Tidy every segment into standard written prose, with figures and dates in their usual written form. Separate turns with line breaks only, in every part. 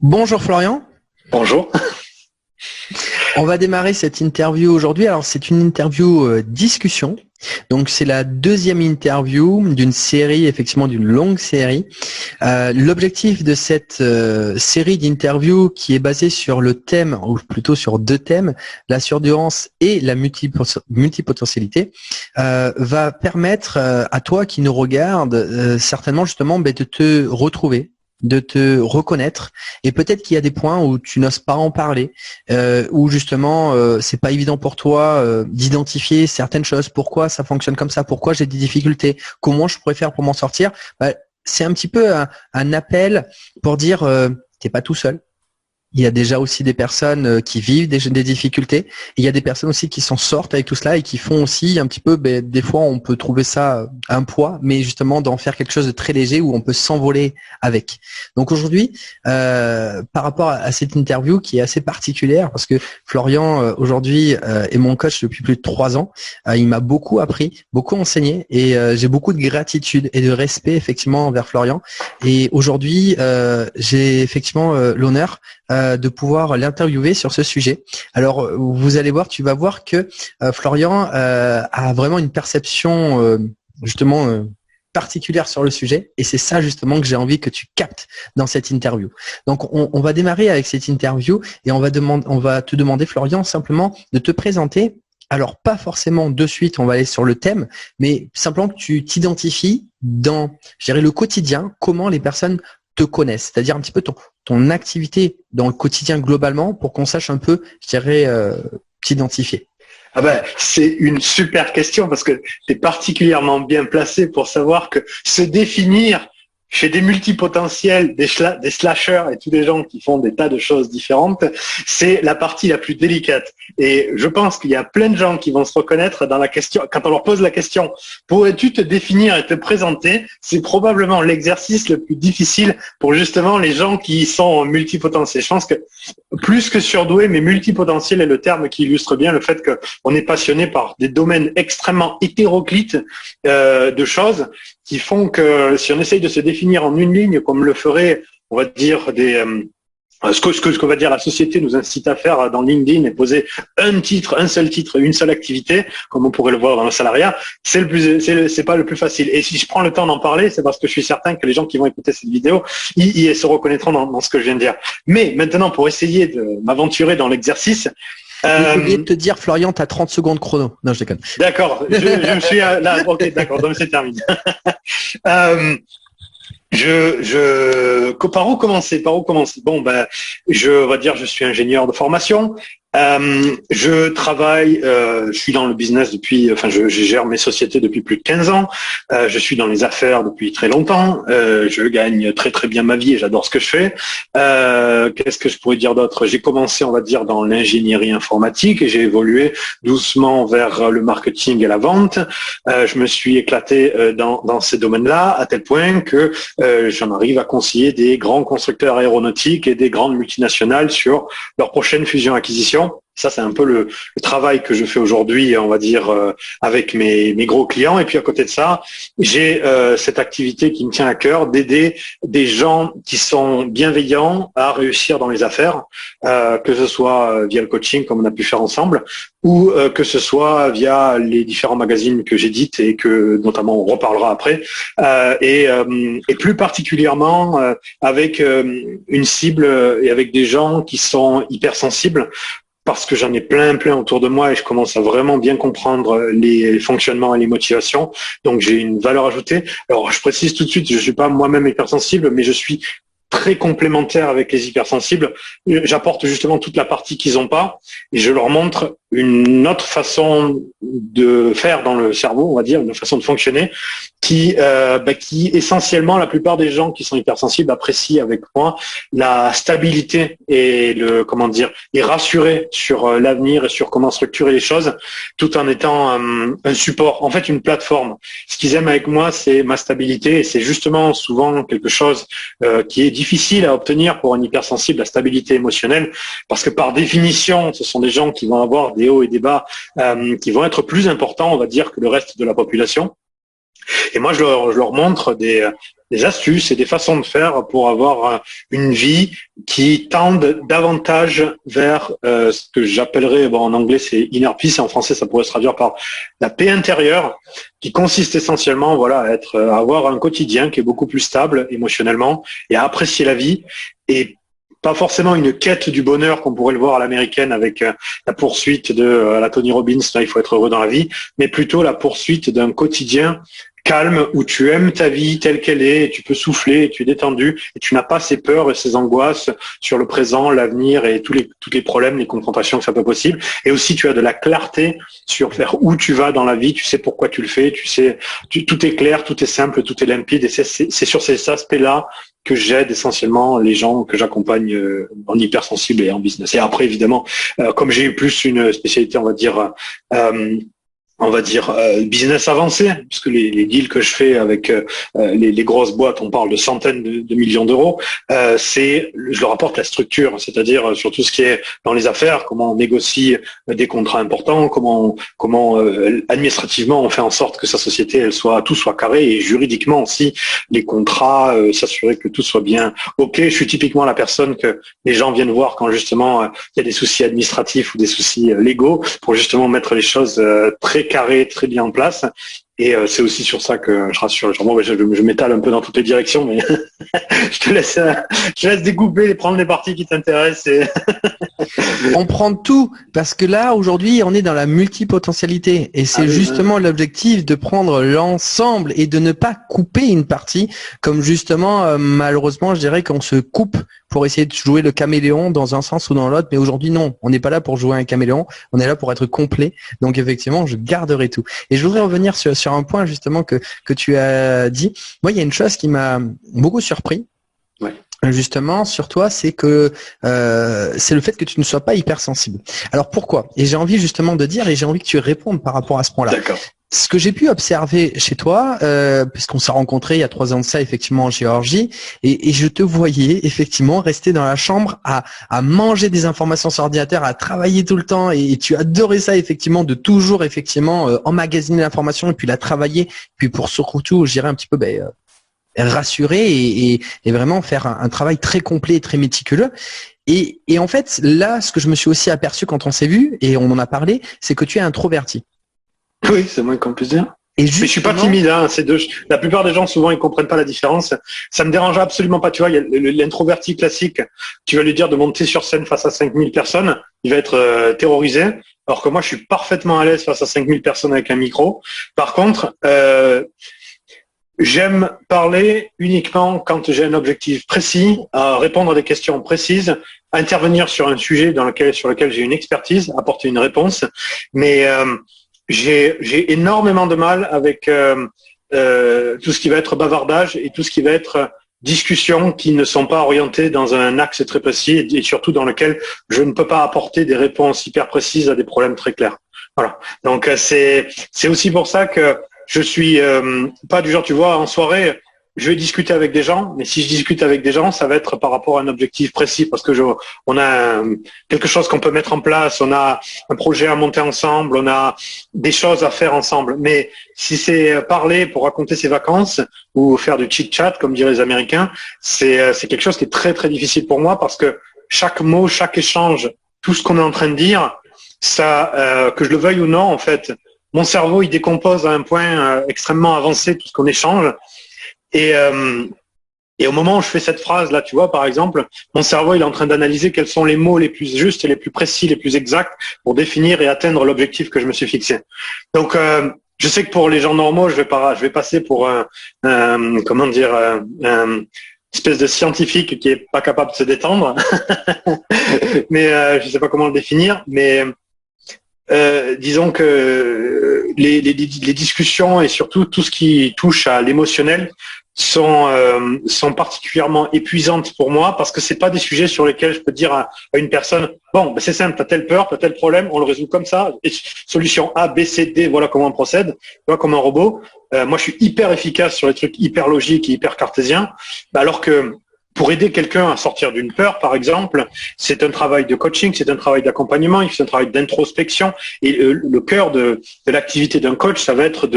Bonjour Florian,
Bonjour.
on va démarrer cette interview aujourd'hui. Alors c'est une interview discussion, donc c'est la deuxième interview d'une série, effectivement d'une longue série. L'objectif de cette série d'interviews qui est basée sur le thème, ou plutôt sur deux thèmes, la surdurance et la multipotentialité, va permettre à toi qui nous regarde certainement justement de te retrouver, de te reconnaître, et peut-être qu'il y a des points où tu n'oses pas en parler, où justement c'est pas évident pour toi d'identifier certaines choses, pourquoi ça fonctionne comme ça, pourquoi j'ai des difficultés, comment je pourrais faire pour m'en sortir. C'est un petit peu un appel pour dire t'es pas tout seul. Il y a déjà aussi des personnes qui vivent des difficultés. Et il y a des personnes aussi qui s'en sortent avec tout cela et qui font aussi un petit peu, des fois on peut trouver ça un poids, mais justement d'en faire quelque chose de très léger où on peut s'envoler avec. Donc aujourd'hui, par rapport à cette interview qui est assez particulière, parce que Florian aujourd'hui est mon coach depuis plus de 3 ans. Il m'a beaucoup appris, beaucoup enseigné et j'ai beaucoup de gratitude et de respect effectivement envers Florian. Et aujourd'hui, j'ai effectivement l'honneur de pouvoir l'interviewer sur ce sujet. Alors, vous allez voir, tu vas voir que Florian a vraiment une perception justement particulière sur le sujet, et c'est ça justement que j'ai envie que tu captes dans cette interview. Donc, on va démarrer avec cette interview et on va te demander, Florian, simplement de te présenter. Alors, pas forcément de suite, on va aller sur le thème, mais simplement que tu t'identifies dans, je dirais, le quotidien, comment les personnes te connaissent, c'est-à-dire un petit peu ton activité dans le quotidien globalement pour qu'on sache un peu, je dirais, t'identifier.
Ah ben, c'est une super question parce que tu es particulièrement bien placé pour savoir que se définir chez des multipotentiels, des slashers et tous les gens qui font des tas de choses différentes, c'est la partie la plus délicate. Et je pense qu'il y a plein de gens qui vont se reconnaître dans la question, quand on leur pose la question, pourrais-tu te définir et te présenter? C'est probablement l'exercice le plus difficile pour justement les gens qui sont multipotentiels. Je pense que plus que surdoué, mais multipotentiel est le terme qui illustre bien le fait qu'on est passionné par des domaines extrêmement hétéroclites de choses qui font que si on essaye de se définir en une ligne, comme le ferait, on va dire, ce que va dire la société nous incite à faire dans LinkedIn et poser un seul titre, une seule activité, comme on pourrait le voir dans le salariat, c'est pas le plus facile. Et si je prends le temps d'en parler, c'est parce que je suis certain que les gens qui vont écouter cette vidéo, ils se reconnaîtront dans ce que je viens de dire. Mais maintenant, pour essayer de m'aventurer dans l'exercice,
J'ai oublié de te dire, Florian, tu as 30 secondes chrono. Non, je déconne.
D'accord, je me suis là, ok, d'accord, donc c'est terminé. Par où commencer? Bon, je suis ingénieur de formation. Je travaille, je suis dans le business je gère mes sociétés depuis plus de 15 ans. Je suis dans les affaires depuis très longtemps. Je gagne très très bien ma vie et j'adore ce que je fais. Qu'est-ce que je pourrais dire d'autre? J'ai commencé, on va dire, dans l'ingénierie informatique et j'ai évolué doucement vers le marketing et la vente. Je me suis éclaté dans ces domaines-là à tel point que j'en arrive à conseiller des grands constructeurs aéronautiques et des grandes multinationales sur leur prochaine fusion-acquisition. Ça, c'est un peu le travail que je fais aujourd'hui, on va dire, avec mes gros clients. Et puis à côté de ça, j'ai cette activité qui me tient à cœur d'aider des gens qui sont bienveillants à réussir dans les affaires, que ce soit via le coaching comme on a pu faire ensemble, ou que ce soit via les différents magazines que j'édite et que notamment on reparlera après, et plus particulièrement avec une cible et avec des gens qui sont hypersensibles, parce que j'en ai plein autour de moi et je commence à vraiment bien comprendre les fonctionnements et les motivations. Donc, j'ai une valeur ajoutée. Alors, je précise tout de suite, je suis pas moi-même hypersensible, mais je suis très complémentaire avec les hypersensibles. J'apporte justement toute la partie qu'ils n'ont pas et je leur montre une autre façon de faire dans le cerveau, on va dire, une façon de fonctionner qui essentiellement, la plupart des gens qui sont hypersensibles apprécient avec moi la stabilité et et rassurer sur l'avenir et sur comment structurer les choses tout en étant un support, en fait une plateforme. Ce qu'ils aiment avec moi, c'est ma stabilité et c'est justement souvent quelque chose qui est difficile à obtenir pour un hypersensible, la stabilité émotionnelle, parce que par définition, ce sont des gens qui vont avoir des hauts et des bas qui vont être plus importants, on va dire, que le reste de la population. Et moi, je leur montre des astuces et des façons de faire pour avoir une vie qui tende davantage vers ce que j'appellerais, bon, en anglais c'est inner peace, et en français ça pourrait se traduire par la paix intérieure, qui consiste essentiellement, voilà, à avoir un quotidien qui est beaucoup plus stable émotionnellement et à apprécier la vie, et pas forcément une quête du bonheur comme on pourrait le voir à l'américaine avec la poursuite de la Tony Robbins, là il faut être heureux dans la vie, mais plutôt la poursuite d'un quotidien calme où tu aimes ta vie telle qu'elle est, et tu peux souffler, et tu es détendu, et tu n'as pas ces peurs et ces angoisses sur le présent, l'avenir et tous les problèmes, les confrontations que ça peut possible. Et aussi tu as de la clarté sur vers où tu vas dans la vie, tu sais pourquoi tu le fais, tu sais, tout est clair, tout est simple, tout est limpide, et c'est sur ces aspects-là que j'aide essentiellement les gens que j'accompagne en hypersensible et en business. Et après, évidemment, comme j'ai eu plus une spécialité, on va dire business avancé, puisque les deals que je fais avec les grosses boîtes, on parle de centaines de millions d'euros, je leur apporte la structure, c'est-à-dire sur tout ce qui est dans les affaires, comment on négocie des contrats importants, comment administrativement on fait en sorte que sa société tout soit carré, et juridiquement aussi les contrats, s'assurer que tout soit bien ok. Je suis typiquement la personne que les gens viennent voir quand justement il y a des soucis administratifs ou des soucis légaux, pour justement mettre les choses très carré, très bien en place. Et c'est aussi sur ça que je rassure. Moi, je m'étale un peu dans toutes les directions, mais je te laisse découper et prendre les parties qui t'intéressent.
On prend tout, parce que là, aujourd'hui, on est dans la multipotentialité. Et c'est justement l'objectif de prendre l'ensemble et de ne pas couper une partie, comme justement, malheureusement, je dirais qu'on se coupe pour essayer de jouer le caméléon dans un sens ou dans l'autre. Mais aujourd'hui, non, on n'est pas là pour jouer un caméléon, on est là pour être complet. Donc, effectivement, je garderai tout. Et je voudrais revenir sur un point, justement, que tu as dit. Moi, il y a une chose qui m'a beaucoup surpris.
Ouais.
Justement sur toi, c'est que c'est le fait que tu ne sois pas hypersensible. Alors pourquoi? Et j'ai envie justement de dire, et j'ai envie que tu répondes par rapport à ce point-là.
D'accord.
Ce que j'ai pu observer chez toi, puisqu'on s'est rencontrés il y a 3 ans de ça, effectivement en Géorgie, et je te voyais effectivement rester dans la chambre à manger des informations sur ordinateur, à travailler tout le temps, et tu adorais ça effectivement, de toujours effectivement emmagasiner l'information et puis la travailler, puis pour surtout, je dirais un petit peu rassurer et vraiment faire un travail très complet et très méticuleux. Et en fait, là, ce que je me suis aussi aperçu quand on s'est vu, et on en a parlé, c'est que tu es introverti.
Oui, c'est moins qu'on puisse dire.
Mais
je suis pas timide, hein. La plupart des gens, souvent, ils comprennent pas la différence. Ça me dérange absolument pas. Tu vois, il y a l'introverti classique. Tu vas lui dire de monter sur scène face à 5000 personnes. Il va être terrorisé. Alors que moi, je suis parfaitement à l'aise face à 5000 personnes avec un micro. Par contre, j'aime parler uniquement quand j'ai un objectif précis, à répondre à des questions précises, intervenir sur un sujet sur lequel j'ai une expertise, apporter une réponse. Mais j'ai énormément de mal avec tout ce qui va être bavardage et tout ce qui va être discussions qui ne sont pas orientées dans un axe très précis, et surtout dans lequel je ne peux pas apporter des réponses hyper précises à des problèmes très clairs. Voilà. Donc c'est aussi pour ça que je suis pas du genre, tu vois, en soirée, je vais discuter avec des gens, mais si je discute avec des gens, ça va être par rapport à un objectif précis, parce que on a quelque chose qu'on peut mettre en place, on a un projet à monter ensemble, on a des choses à faire ensemble. Mais si c'est parler pour raconter ses vacances ou faire du chit-chat, comme diraient les Américains, c'est quelque chose qui est très très difficile pour moi, parce que chaque mot, chaque échange, tout ce qu'on est en train de dire, ça, que je le veuille ou non, en fait, mon cerveau, il décompose à un point extrêmement avancé tout ce qu'on échange. Et au moment où je fais cette phrase-là, tu vois, par exemple, mon cerveau, il est en train d'analyser quels sont les mots les plus justes et les plus précis, les plus exacts pour définir et atteindre l'objectif que je me suis fixé. Donc, je sais que pour les gens normaux, je vais passer pour une espèce de scientifique qui est pas capable de se détendre. Mais je sais pas comment le définir, mais disons que les discussions et surtout tout ce qui touche à l'émotionnel sont particulièrement épuisantes pour moi, parce que c'est pas des sujets sur lesquels je peux dire à une personne, bon, c'est simple, t'as telle peur, t'as tel problème, on le résout comme ça, et solution A, B, C, D, voilà comment on procède, tu vois, comme un robot. Moi, je suis hyper efficace sur les trucs hyper logiques et hyper cartésiens, alors que pour aider quelqu'un à sortir d'une peur, par exemple, c'est un travail de coaching, c'est un travail d'accompagnement, c'est un travail d'introspection. Et le cœur de l'activité d'un coach, ça va être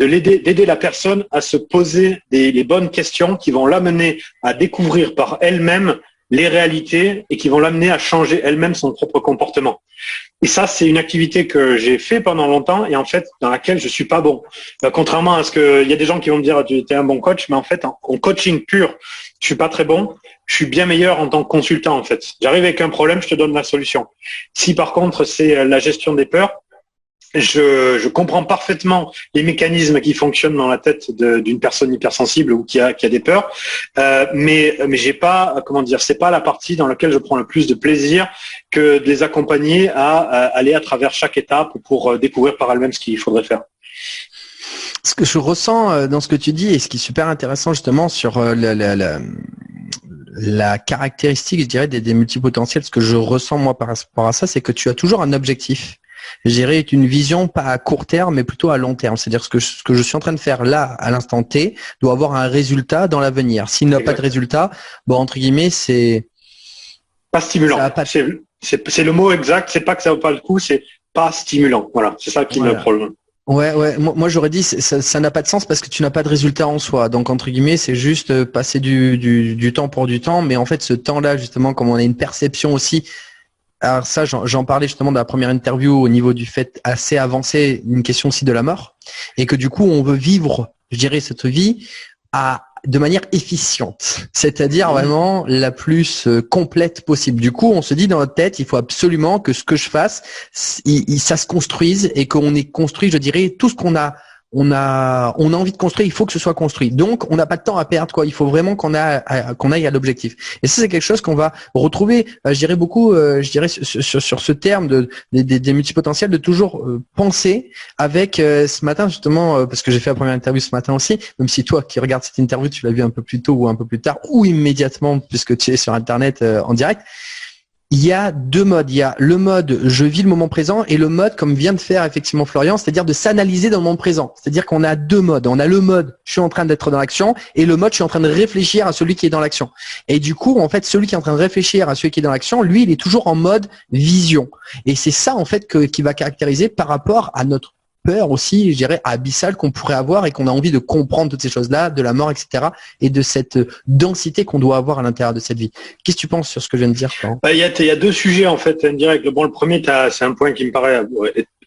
d'aider la personne à se poser les bonnes questions qui vont l'amener à découvrir par elle-même les réalités et qui vont l'amener à changer elle-même son propre comportement. Et ça, c'est une activité que j'ai fait pendant longtemps et en fait, dans laquelle je suis pas bon. Contrairement à ce que, il y a des gens qui vont me dire, tu es un bon coach, mais en fait, en coaching pur, je suis pas très bon. Je suis bien meilleur en tant que consultant, en fait. J'arrive avec un problème, je te donne la solution. Si par contre, c'est la gestion des peurs, je comprends parfaitement les mécanismes qui fonctionnent dans la tête d'une personne hypersensible ou qui a des peurs, mais j'ai pas, comment dire, c'est pas la partie dans laquelle je prends le plus de plaisir que de les accompagner à aller à travers chaque étape pour découvrir par elles-mêmes ce qu'il faudrait faire.
Ce que je ressens dans ce que tu dis et ce qui est super intéressant justement sur la caractéristique, je dirais, des multipotentiels, ce que je ressens moi par rapport à ça, c'est que tu as toujours un objectif. Je dirais une vision pas à court terme, mais plutôt à long terme. C'est-à-dire ce que je suis en train de faire là, à l'instant T, doit avoir un résultat dans l'avenir. S'il n'a pas de résultat, bon, entre guillemets, c'est
pas stimulant. C'est le mot exact. C'est pas que ça vaut pas le coup, c'est pas stimulant. Voilà, c'est ça qui me problème.
Ouais. Moi, j'aurais dit ça n'a pas de sens parce que tu n'as pas de résultat en soi. Donc entre guillemets, c'est juste passer du temps pour du temps. Mais en fait, ce temps-là, justement, comme on a une perception aussi. Alors ça, j'en parlais justement dans la première interview au niveau du fait assez avancé, une question aussi de la mort, et que du coup, on veut vivre, je dirais, cette vie de manière efficiente, c'est-à-dire vraiment la plus complète possible. Du coup, on se dit dans notre tête, il faut absolument que ce que je fasse, ça se construise et qu'on ait construit, je dirais, tout ce qu'on a. On a envie de construire, il faut que ce soit construit. Donc, on n'a pas de temps à perdre, quoi. Il faut vraiment qu'on aille à l'objectif. Et ça, c'est quelque chose qu'on va retrouver, je dirais beaucoup, sur ce terme des multipotentiels, de toujours penser avec ce matin, justement, parce que j'ai fait la première interview ce matin aussi, même si toi qui regardes cette interview, tu l'as vu un peu plus tôt ou un peu plus tard, ou immédiatement, puisque tu es sur Internet en direct. Il y a deux modes. Il y a le mode je vis le moment présent et le mode comme vient de faire effectivement Florian, c'est-à-dire de s'analyser dans le moment présent. C'est-à-dire qu'on a deux modes. On a le mode je suis en train d'être dans l'action et le mode je suis en train de réfléchir à celui qui est dans l'action. Et du coup, en fait, celui qui est en train de réfléchir à celui qui est dans l'action, lui, il est toujours en mode vision. Et c'est ça en fait qui va caractériser par rapport à notre peur aussi, je dirais, abyssale qu'on pourrait avoir et qu'on a envie de comprendre toutes ces choses-là, de la mort, etc. et de cette densité qu'on doit avoir à l'intérieur de cette vie. Qu'est-ce que tu penses sur ce que je viens de dire, Florent ?
Il y a deux sujets en fait indirects. Bon, le premier, c'est un point qui me paraît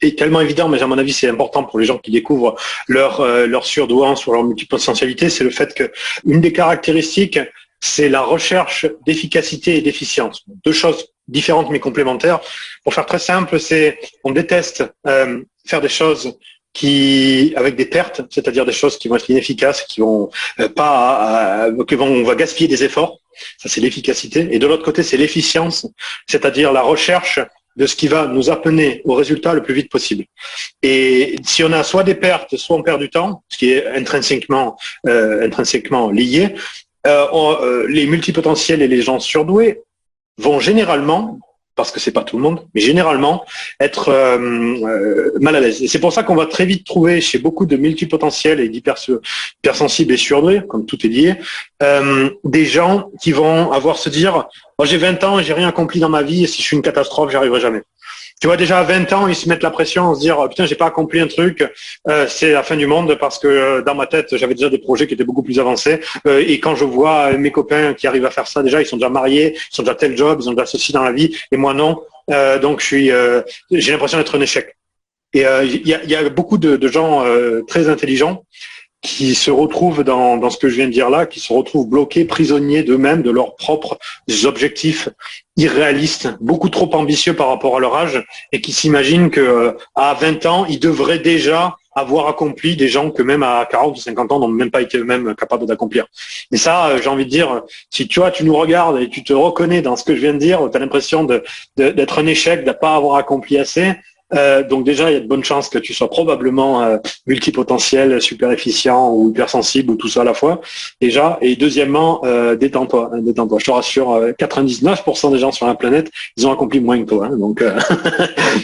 est tellement évident, mais à mon avis, c'est important pour les gens qui découvrent leur surdouance ou leur multipotentialité, c'est le fait que une des caractéristiques, c'est la recherche d'efficacité et d'efficience. Deux choses différentes mais complémentaires. Pour faire très simple, on déteste faire des choses avec des pertes, c'est-à-dire des choses qui vont être inefficaces, qui vont on va gaspiller des efforts. Ça, c'est l'efficacité. Et de l'autre côté, c'est l'efficience, c'est-à-dire la recherche de ce qui va nous amener au résultat le plus vite possible. Et si on a soit des pertes, soit on perd du temps, ce qui est intrinsèquement lié, les multipotentiels et les gens surdoués vont généralement, parce que c'est pas tout le monde, mais généralement être mal à l'aise. Et c'est pour ça qu'on va très vite trouver chez beaucoup de multipotentiels et d'hypersensibles et surdoués, comme tout est lié, des gens qui vont se dire oh, j'ai 20 ans et j'ai rien accompli dans ma vie et si je suis une catastrophe, j'y arriverai jamais. Tu vois, déjà à 20 ans, ils se mettent la pression à se dire putain, j'ai pas accompli un truc, c'est la fin du monde parce que dans ma tête, j'avais déjà des projets qui étaient beaucoup plus avancés. Et quand je vois mes copains qui arrivent à faire ça, déjà, ils sont déjà mariés, ils sont déjà tel job, ils ont déjà ceci dans la vie, et moi non. Donc j'ai l'impression d'être un échec. Et il y a beaucoup de gens très intelligents qui se retrouvent dans ce que je viens de dire là, qui se retrouvent bloqués, prisonniers d'eux-mêmes, de leurs propres objectifs irréalistes, beaucoup trop ambitieux par rapport à leur âge, et qui s'imaginent que à 20 ans, ils devraient déjà avoir accompli des gens que même à 40 ou 50 ans n'ont même pas été eux-mêmes capables d'accomplir. Et ça, j'ai envie de dire, si tu nous regardes et tu te reconnais dans ce que je viens de dire, tu as l'impression d'être un échec, de ne pas avoir accompli assez. Donc déjà, il y a de bonnes chances que tu sois probablement multipotentiel, super efficient ou hypersensible ou tout ça à la fois. Déjà. Et deuxièmement, détends-toi. Je te rassure, 99% des gens sur la planète, ils ont accompli moins que toi. Hein. Donc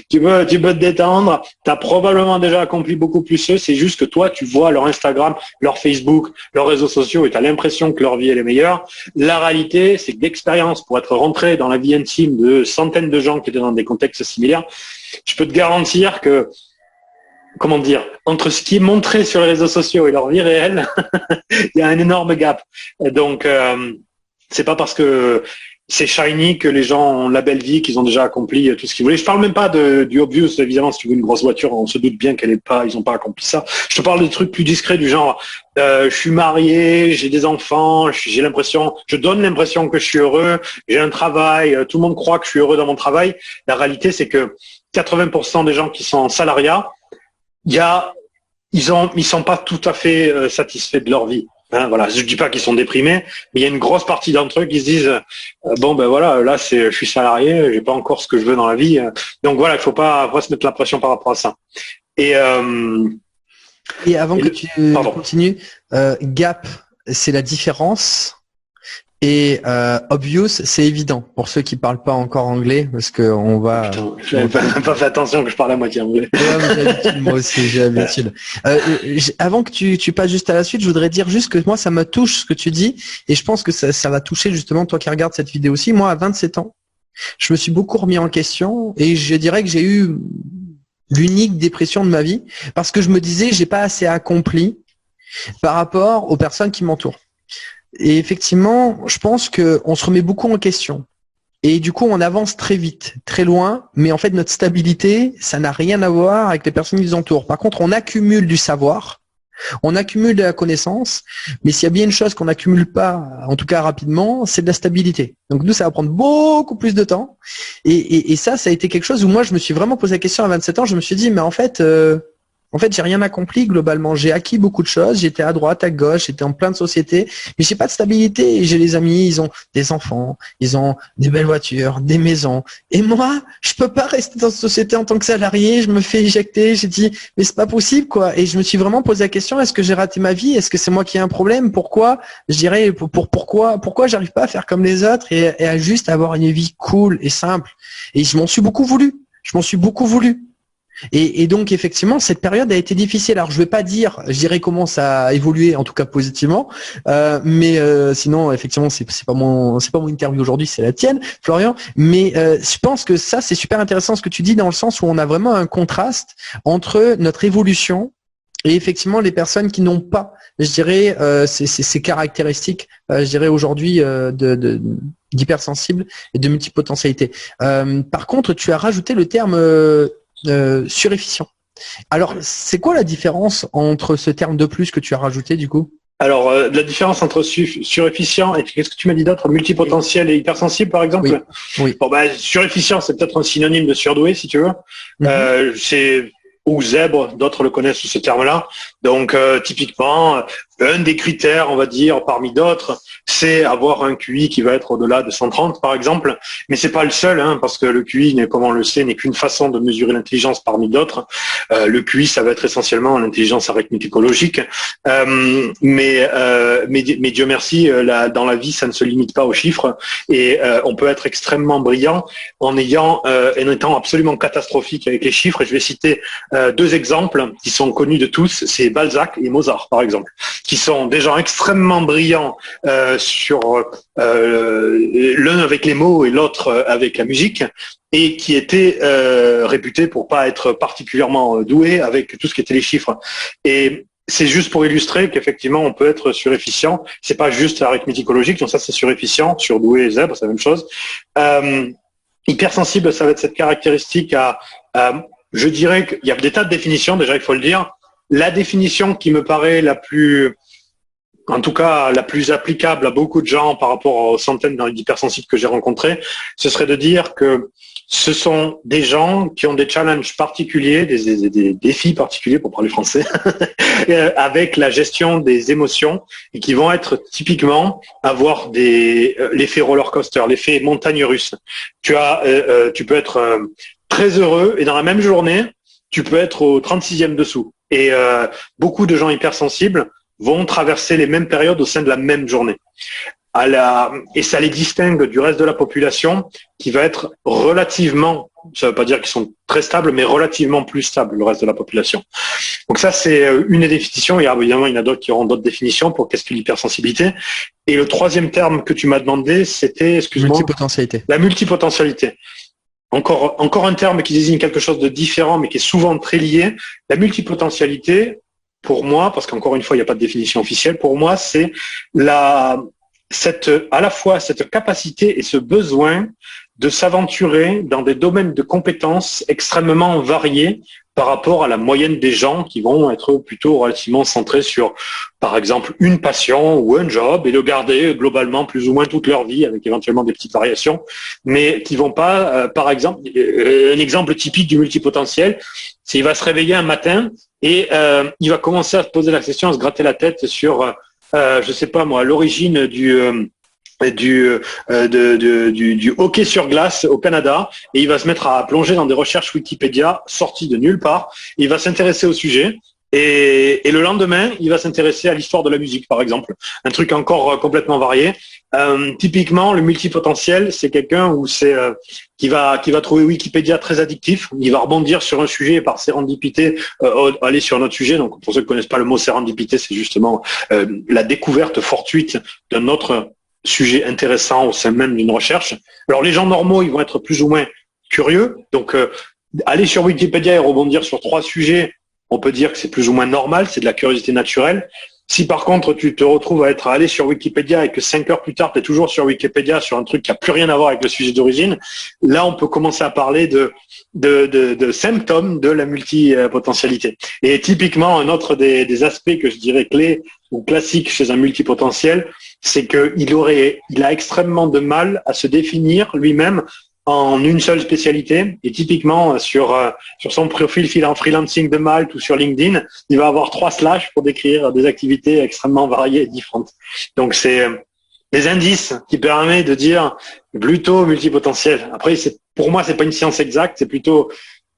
tu peux te détendre. Tu as probablement déjà accompli beaucoup plus eux. C'est juste que toi, tu vois leur Instagram, leur Facebook, leurs réseaux sociaux et tu as l'impression que leur vie elle est meilleure. La réalité, c'est que d'expérience, pour être rentré dans la vie intime de centaines de gens qui étaient dans des contextes similaires, je peux te garantir que comment dire, entre ce qui est montré sur les réseaux sociaux et leur vie réelle, il y a un énorme gap. Donc, c'est pas parce que c'est shiny que les gens ont la belle vie, qu'ils ont déjà accompli tout ce qu'ils voulaient. Je parle même pas du obvious, évidemment. Si tu veux une grosse voiture, on se doute bien ils ont pas accompli ça. Je te parle des trucs plus discrets du genre, je suis marié, j'ai des enfants, je donne l'impression que je suis heureux, j'ai un travail, tout le monde croit que je suis heureux dans mon travail. La réalité, c'est que 80% des gens qui sont en salariat, ils sont pas tout à fait satisfaits de leur vie. Hein, voilà, je dis pas qu'ils sont déprimés, mais il y a une grosse partie d'entre eux qui se disent bon ben voilà, là je suis salarié, j'ai pas encore ce que je veux dans la vie, donc voilà, il faut pas se mettre la pression par rapport à ça. Et
avant que tu continues, gap, c'est la différence. Et obvious, c'est évident pour ceux qui parlent pas encore anglais, parce que on va.
Putain, j'avais pas fait attention que je parle à moitié anglais.
Ouais, j'ai l'habitude, moi aussi, j'ai l'habitude. Avant que tu passes juste à la suite, je voudrais dire juste que moi, ça me touche ce que tu dis, et je pense que ça va toucher justement toi qui regardes cette vidéo aussi. Moi, à 27 ans, je me suis beaucoup remis en question, et je dirais que j'ai eu l'unique dépression de ma vie, parce que je me disais, j'ai pas assez accompli par rapport aux personnes qui m'entourent. Et effectivement, je pense qu'on se remet beaucoup en question. Et du coup, on avance très vite, très loin, mais en fait, notre stabilité, ça n'a rien à voir avec les personnes qui nous entourent. Par contre, on accumule du savoir, on accumule de la connaissance, mais s'il y a bien une chose qu'on n'accumule pas, en tout cas rapidement, c'est de la stabilité. Donc nous, ça va prendre beaucoup plus de temps. Et ça a été quelque chose où moi, je me suis vraiment posé la question à 27 ans, je me suis dit, mais en fait, j'ai rien accompli globalement. J'ai acquis beaucoup de choses. J'étais à droite, à gauche, j'étais en plein de sociétés, mais j'ai pas de stabilité. Et j'ai les amis, ils ont des enfants, ils ont des belles voitures, des maisons. Et moi, je peux pas rester dans cette société en tant que salarié. Je me fais éjecter. J'ai dit, mais c'est pas possible, quoi. Et je me suis vraiment posé la question, est-ce que j'ai raté ma vie? Est-ce que c'est moi qui ai un problème? Pourquoi? Je dirais, pourquoi j'arrive pas à faire comme les autres et à juste avoir une vie cool et simple? Et je m'en suis beaucoup voulu. Et donc effectivement, cette période a été difficile. Alors je vais pas dire, je dirais comment ça a évolué, en tout cas positivement, mais sinon effectivement c'est pas mon interview aujourd'hui, c'est la tienne, Florian. Mais je pense que ça c'est super intéressant ce que tu dis dans le sens où on a vraiment un contraste entre notre évolution et effectivement les personnes qui n'ont pas, je dirais, ces caractéristiques, je dirais aujourd'hui d'hypersensible et de multipotentialité. Par contre, tu as rajouté le terme surefficient. Alors, c'est quoi la différence entre ce terme de plus que tu as rajouté du coup?
Alors, la différence entre surefficient et qu'est-ce que tu m'as dit d'autre? Multipotentiel et hypersensible, par exemple?
Oui.
Bon, surefficient, c'est peut-être un synonyme de surdoué, si tu veux. C'est ou zèbre, d'autres le connaissent sous ce terme-là. Donc, typiquement, un des critères, on va dire, parmi d'autres, c'est avoir un QI qui va être au-delà de 130, par exemple. Mais c'est pas le seul, hein, parce que le QI, comme on le sait, n'est qu'une façon de mesurer l'intelligence parmi d'autres. Le QI, ça va être essentiellement l'intelligence arithméticologique. Mais Dieu merci, dans la vie, ça ne se limite pas aux chiffres. Et on peut être extrêmement brillant en étant absolument catastrophique avec les chiffres. Et je vais citer deux exemples qui sont connus de tous, c'est Balzac et Mozart, par exemple, qui sont des gens extrêmement brillants sur l'un avec les mots et l'autre avec la musique, et qui étaient réputés pour pas être particulièrement doués avec tout ce qui était les chiffres. Et c'est juste pour illustrer qu'effectivement on peut être surefficient. C'est pas juste arithméticologique, donc ça c'est surefficient, surdoué et zèbre, c'est la même chose. Hypersensible, ça va être cette caractéristique je dirais qu'il y a des tas de définitions, déjà il faut le dire. La définition qui me paraît en tout cas la plus applicable à beaucoup de gens par rapport aux centaines d'hypersensibles que j'ai rencontrés, ce serait de dire que ce sont des gens qui ont des challenges particuliers, des défis particuliers pour parler français, avec la gestion des émotions et qui vont être typiquement avoir l'effet roller coaster, l'effet montagne russe. Tu peux être très heureux et dans la même journée, tu peux être au 36e dessous. Et beaucoup de gens hypersensibles vont traverser les mêmes périodes au sein de la même journée. Et ça les distingue du reste de la population qui va être relativement, ça ne veut pas dire qu'ils sont très stables, mais relativement plus stables, le reste de la population. Donc ça, c'est une des définitions. Et évidemment, il y en a d'autres qui auront d'autres définitions pour qu'est-ce que l'hypersensibilité. Et le troisième terme que tu m'as demandé, c'était, excuse-moi,
multipotentialité.
La multipotentialité. encore un terme qui désigne quelque chose de différent, mais qui est souvent très lié. La multipotentialité, pour moi, parce qu'encore une fois, il n'y a pas de définition officielle, pour moi, c'est à la fois cette capacité et ce besoin de s'aventurer dans des domaines de compétences extrêmement variés par rapport à la moyenne des gens qui vont être plutôt relativement centrés sur, par exemple, une passion ou un job et le garder globalement plus ou moins toute leur vie avec éventuellement des petites variations, mais qui vont pas, par exemple, un exemple typique du multipotentiel, c'est il va se réveiller un matin et il va commencer à se poser la question, à se gratter la tête sur, je sais pas moi, l'origine du hockey sur glace au Canada et il va se mettre à plonger dans des recherches Wikipédia sorties de nulle part. Il va s'intéresser au sujet et le lendemain, il va s'intéresser à l'histoire de la musique, par exemple. Un truc encore complètement varié. Typiquement, le multipotentiel, c'est quelqu'un qui va trouver Wikipédia très addictif. Il va rebondir sur un sujet et par sérendipité aller sur un autre sujet. Donc, pour ceux qui ne connaissent pas le mot sérendipité, c'est justement la découverte fortuite d'un autre sujet intéressant au sein même d'une recherche. Alors les gens normaux, ils vont être plus ou moins curieux. Donc aller sur Wikipédia et rebondir sur 3 sujets, on peut dire que c'est plus ou moins normal, c'est de la curiosité naturelle. Si par contre tu te retrouves à être allé sur Wikipédia et que 5 heures plus tard, tu es toujours sur Wikipédia sur un truc qui n'a plus rien à voir avec le sujet d'origine, là on peut commencer à parler de symptômes de la multipotentialité. Et typiquement, un autre des aspects que je dirais clés ou classiques chez un multipotentiel, c'est qu'il a extrêmement de mal à se définir lui-même en une seule spécialité. Et typiquement, sur son profil en freelancing de Malte ou sur LinkedIn, il va avoir 3 slash pour décrire des activités extrêmement variées et différentes. Donc, c'est des indices qui permettent de dire plutôt multipotentiel. Après, pour moi, c'est pas une science exacte,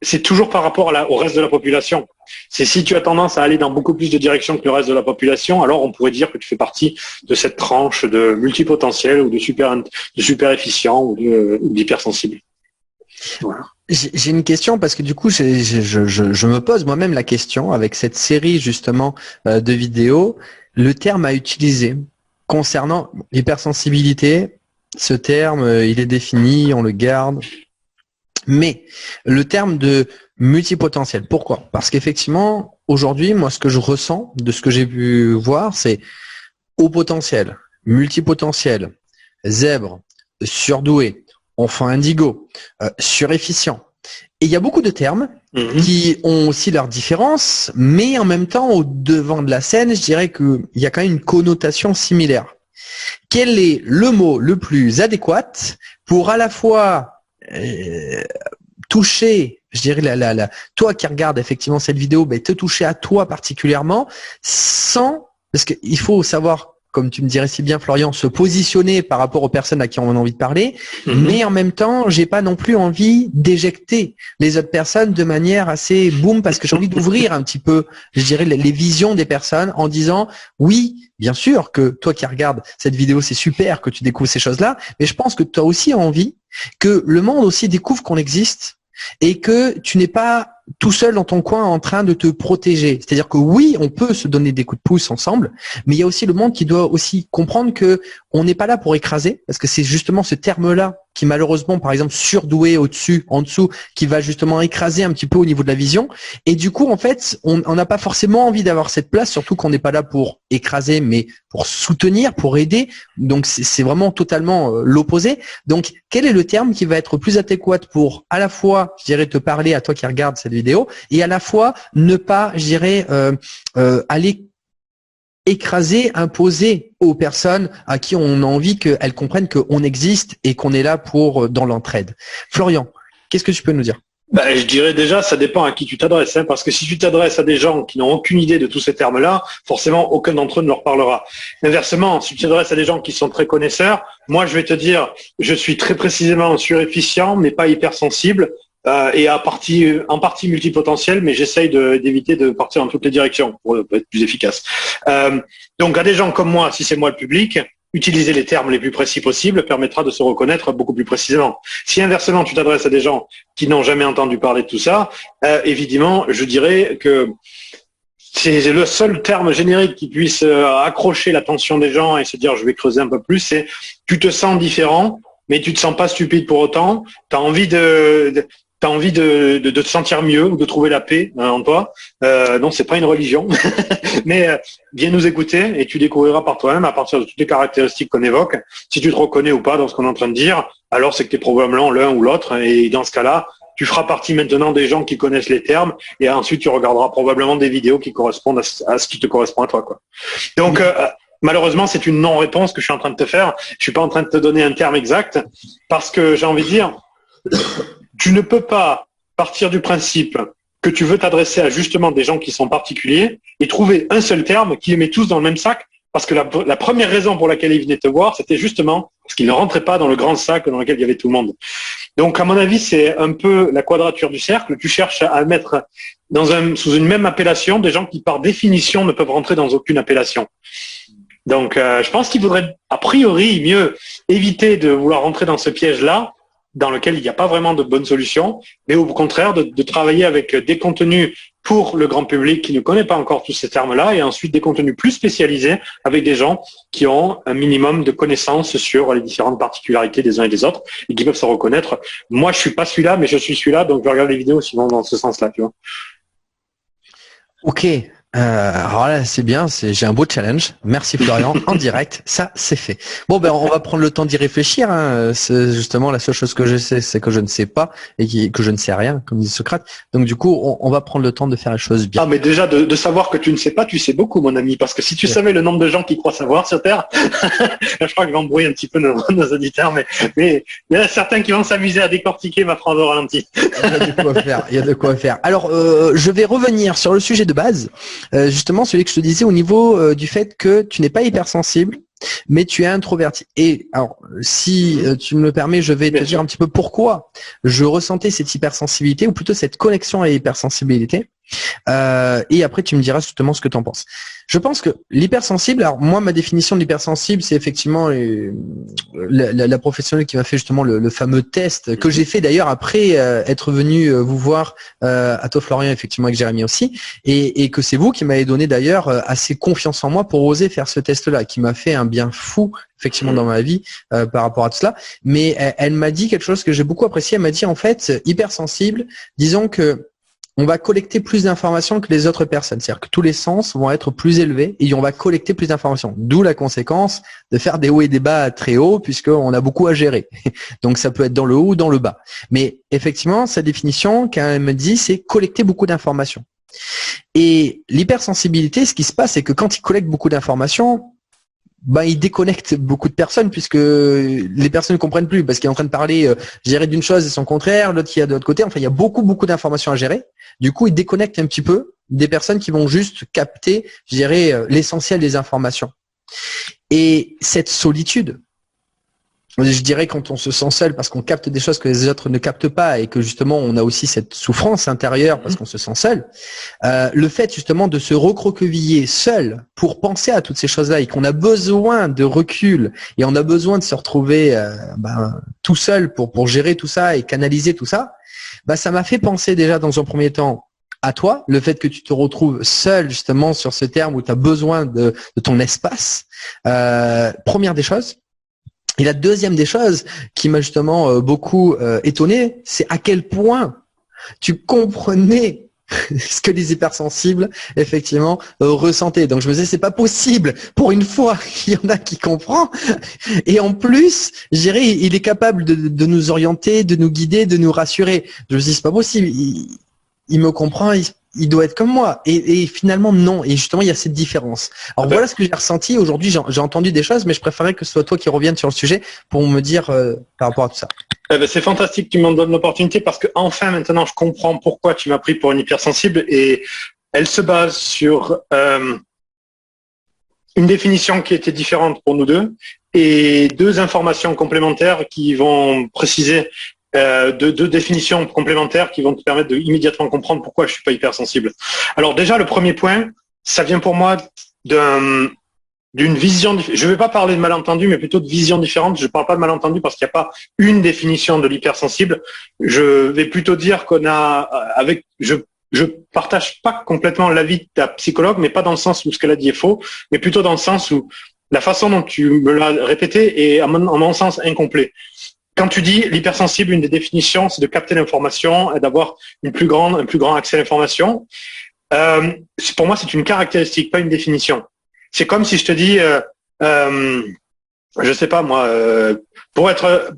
c'est toujours par rapport au reste de la population. C'est si tu as tendance à aller dans beaucoup plus de directions que le reste de la population, alors on pourrait dire que tu fais partie de cette tranche de multipotentiel ou de super efficient ou d'hypersensible.
Voilà. J'ai une question parce que du coup, je me pose moi-même la question avec cette série justement de vidéos, le terme à utiliser concernant l'hypersensibilité. Ce terme, il est défini, on le garde. Mais le terme de multipotentiel, pourquoi? Parce qu'effectivement, aujourd'hui, moi, ce que je ressens de ce que j'ai pu voir, c'est haut potentiel, multipotentiel, zèbre, surdoué, enfant indigo, surefficient. Et il y a beaucoup de termes qui ont aussi leurs différences, mais en même temps, au devant de la scène, je dirais qu'il y a quand même une connotation similaire. Quel est le mot le plus adéquat pour à la fois toucher, je dirais, toi qui regardes effectivement cette vidéo, te toucher à toi particulièrement, parce qu'il faut savoir, comme tu me dirais si bien Florian, se positionner par rapport aux personnes à qui on a envie de parler, mais en même temps, j'ai pas non plus envie d'éjecter les autres personnes de manière assez boum, parce que j'ai envie d'ouvrir un petit peu, je dirais, les visions des personnes en disant, oui, bien sûr que toi qui regardes cette vidéo, c'est super que tu découvres ces choses-là, mais je pense que tu as aussi envie que le monde aussi découvre qu'on existe et que tu n'es pas tout seul dans ton coin en train de te protéger. C'est-à-dire que oui, on peut se donner des coups de pouce ensemble, mais il y a aussi le monde qui doit aussi comprendre que on n'est pas là pour écraser, parce que c'est justement ce terme-là qui malheureusement, par exemple, surdoué au-dessus, en dessous, qui va justement écraser un petit peu au niveau de la vision. Et du coup, en fait, on n'a pas forcément envie d'avoir cette place, surtout qu'on n'est pas là pour écraser, mais pour soutenir, pour aider. Donc, c'est vraiment totalement l'opposé. Donc, quel est le terme qui va être plus adéquat pour à la fois, je dirais, te parler à toi qui regardes cette vidéo, et à la fois ne pas, je dirais, aller écraser, imposer aux personnes à qui on a envie qu'elles comprennent qu'on existe et qu'on est là pour dans l'entraide. Florian, qu'est-ce que tu peux nous dire?
Je dirais déjà, ça dépend à qui tu t'adresses, parce que si tu t'adresses à des gens qui n'ont aucune idée de tous ces termes-là, forcément, aucun d'entre eux ne leur parlera. Inversement, si tu t'adresses à des gens qui sont très connaisseurs, moi, je vais te dire, je suis très précisément surefficient, mais pas hypersensible. Et en partie multipotentiel, mais j'essaye d'éviter de partir dans toutes les directions pour être plus efficace. Donc à des gens comme moi, si c'est moi le public, utiliser les termes les plus précis possibles permettra de se reconnaître beaucoup plus précisément. Si inversement tu t'adresses à des gens qui n'ont jamais entendu parler de tout ça, évidemment, je dirais que c'est le seul terme générique qui puisse accrocher l'attention des gens et se dire je vais creuser un peu plus, c'est tu te sens différent, mais tu te sens pas stupide pour autant. Tu as envie t'as envie de te sentir mieux ou de trouver la paix en toi. Non, c'est pas une religion, mais viens nous écouter et tu découvriras par toi-même à partir de toutes les caractéristiques qu'on évoque. Si tu te reconnais ou pas dans ce qu'on est en train de dire, alors c'est que tu es probablement l'un ou l'autre. Et dans ce cas-là, tu feras partie maintenant des gens qui connaissent les termes et ensuite tu regarderas probablement des vidéos qui correspondent à ce qui te correspond à toi, quoi. Donc, malheureusement, c'est une non-réponse que je suis en train de te faire. Je suis pas en train de te donner un terme exact parce que j'ai envie de dire, tu ne peux pas partir du principe que tu veux t'adresser à justement des gens qui sont particuliers et trouver un seul terme qui les met tous dans le même sac, parce que la première raison pour laquelle ils venaient te voir, c'était justement parce qu'ils ne rentraient pas dans le grand sac dans lequel il y avait tout le monde. Donc, à mon avis, c'est un peu la quadrature du cercle. Tu cherches à mettre sous une même appellation des gens qui, par définition, ne peuvent rentrer dans aucune appellation. Donc, je pense qu'il vaudrait, a priori, mieux éviter de vouloir rentrer dans ce piège-là, dans lequel il n'y a pas vraiment de bonne solution, mais au contraire de travailler avec des contenus pour le grand public qui ne connaît pas encore tous ces termes-là, et ensuite des contenus plus spécialisés avec des gens qui ont un minimum de connaissances sur les différentes particularités des uns et des autres et qui peuvent se reconnaître. Moi, je suis pas celui-là, mais je suis celui-là, donc je regarde les vidéos qui vont dans ce sens-là, tu vois.
Ok. Alors là, c'est bien, j'ai un beau challenge. Merci Florian, en direct, ça c'est fait. Bon, ben on va prendre le temps d'y réfléchir. Hein. C'est justement la seule chose que je sais, c'est que je ne sais pas et que je ne sais rien, comme dit Socrate. Donc du coup, on va prendre le temps de faire les choses bien.
Ah, mais déjà de savoir que tu ne sais pas, tu sais beaucoup, mon ami, parce que si tu savais le nombre de gens qui croient savoir sur Terre, je crois que je vais embrouiller un petit peu nos auditeurs, mais il y en a certains qui vont s'amuser à décortiquer ma phrase au ralenti.
Il y a de quoi faire. Il y a de quoi faire. Alors, je vais revenir sur le sujet de base. Justement, celui que je te disais au niveau du fait que tu n'es pas hypersensible, mais tu es introverti. Et alors, si tu me le permets, je vais te dire un petit peu pourquoi je ressentais cette hypersensibilité, ou plutôt cette connexion à l'hypersensibilité. Et après, tu me diras justement ce que tu en penses. Je pense que l'hypersensible, alors moi, ma définition de l'hypersensible, c'est effectivement la professionnelle qui m'a fait justement le fameux test que j'ai fait d'ailleurs après être venu vous voir à toi Florian, effectivement avec Jérémy aussi, et que c'est vous qui m'avez donné d'ailleurs assez confiance en moi pour oser faire ce test-là, qui m'a fait un bien fou effectivement dans ma vie par rapport à tout cela. Mais elle m'a dit quelque chose que j'ai beaucoup apprécié. Elle m'a dit en fait, hypersensible, disons que on va collecter plus d'informations que les autres personnes. C'est-à-dire que tous les sens vont être plus élevés et on va collecter plus d'informations. D'où la conséquence de faire des hauts et des bas très hauts puisqu'on a beaucoup à gérer. Donc ça peut être dans le haut ou dans le bas. Mais effectivement, sa définition, qu'elle me dit, c'est collecter beaucoup d'informations. Et l'hypersensibilité, ce qui se passe, c'est que quand il collecte beaucoup d'informations, il déconnecte beaucoup de personnes puisque les personnes ne comprennent plus parce qu'il est en train de parler, gérer d'une chose et son contraire, l'autre qui est de l'autre côté. Enfin, il y a beaucoup d'informations à gérer. Du coup, il déconnecte un petit peu des personnes qui vont juste capter, gérer l'essentiel des informations. Et cette solitude, je dirais quand on se sent seul parce qu'on capte des choses que les autres ne captent pas et que justement on a aussi cette souffrance intérieure parce qu'on se sent seul, le fait justement de se recroqueviller seul pour penser à toutes ces choses-là et qu'on a besoin de recul et on a besoin de se retrouver tout seul pour gérer tout ça et canaliser tout ça, ça m'a fait penser déjà dans un premier temps à toi, le fait que tu te retrouves seul justement sur ce terme où tu as besoin de ton espace, première des choses. Et la deuxième des choses qui m'a justement beaucoup étonné, c'est à quel point tu comprenais ce que les hypersensibles effectivement ressentaient. Donc je me disais c'est pas possible pour une fois qu'il y en a qui comprend. Et en plus, je dirais il est capable de nous orienter, de nous guider, de nous rassurer. Je me dis c'est pas possible. Il me comprend. Il doit être comme moi. Et finalement, non. Et justement, il y a cette différence. Alors voilà ce que j'ai ressenti. Aujourd'hui, j'ai entendu des choses, mais je préférais que ce soit toi qui revienne sur le sujet pour me dire par rapport à tout ça.
C'est fantastique que tu m'en donnes l'opportunité parce que enfin, maintenant, je comprends pourquoi tu m'as pris pour une hypersensible et elle se base sur une définition qui était différente pour nous deux et deux informations complémentaires qui vont préciser deux définitions complémentaires qui vont te permettre de immédiatement comprendre pourquoi je suis pas hypersensible. Alors déjà, le premier point, ça vient pour moi d'une vision. Je ne vais pas parler de malentendu, mais plutôt de vision différente. Je ne parle pas de malentendu parce qu'il n'y a pas une définition de l'hypersensible. Je vais plutôt dire qu'on a je partage pas complètement l'avis de ta psychologue, mais pas dans le sens où ce qu'elle a dit est faux, mais plutôt dans le sens où la façon dont tu me l'as répété est, à mon sens, incomplet. quand tu dis l'hypersensible, une des définitions, c'est de capter l'information et d'avoir un plus grand accès à l'information. Pour moi, c'est une caractéristique, pas une définition. C'est comme si je te dis, je sais pas moi, pour être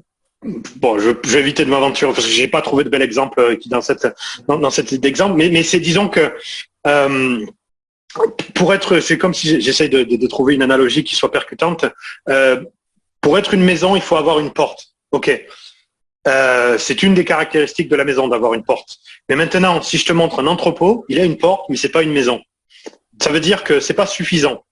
bon, je vais éviter de m'aventurer parce que j'ai pas trouvé de bel exemple dans cet exemple, mais c'est disons que pour être, c'est comme si j'essaye de trouver une analogie qui soit percutante. Pour être une maison, il faut avoir une porte. Ok. C'est une des caractéristiques de la maison d'avoir une porte. Mais maintenant, si je te montre un entrepôt, il a une porte, mais c'est pas une maison. Ça veut dire que c'est pas suffisant.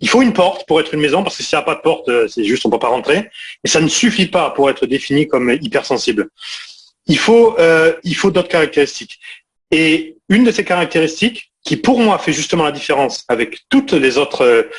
Il faut une porte pour être une maison, parce que s'il n'y a pas de porte, c'est juste on peut pas rentrer. Et ça ne suffit pas pour être défini comme hypersensible. Il faut d'autres caractéristiques. Et une de ces caractéristiques, qui pour moi fait justement la différence avec toutes les autres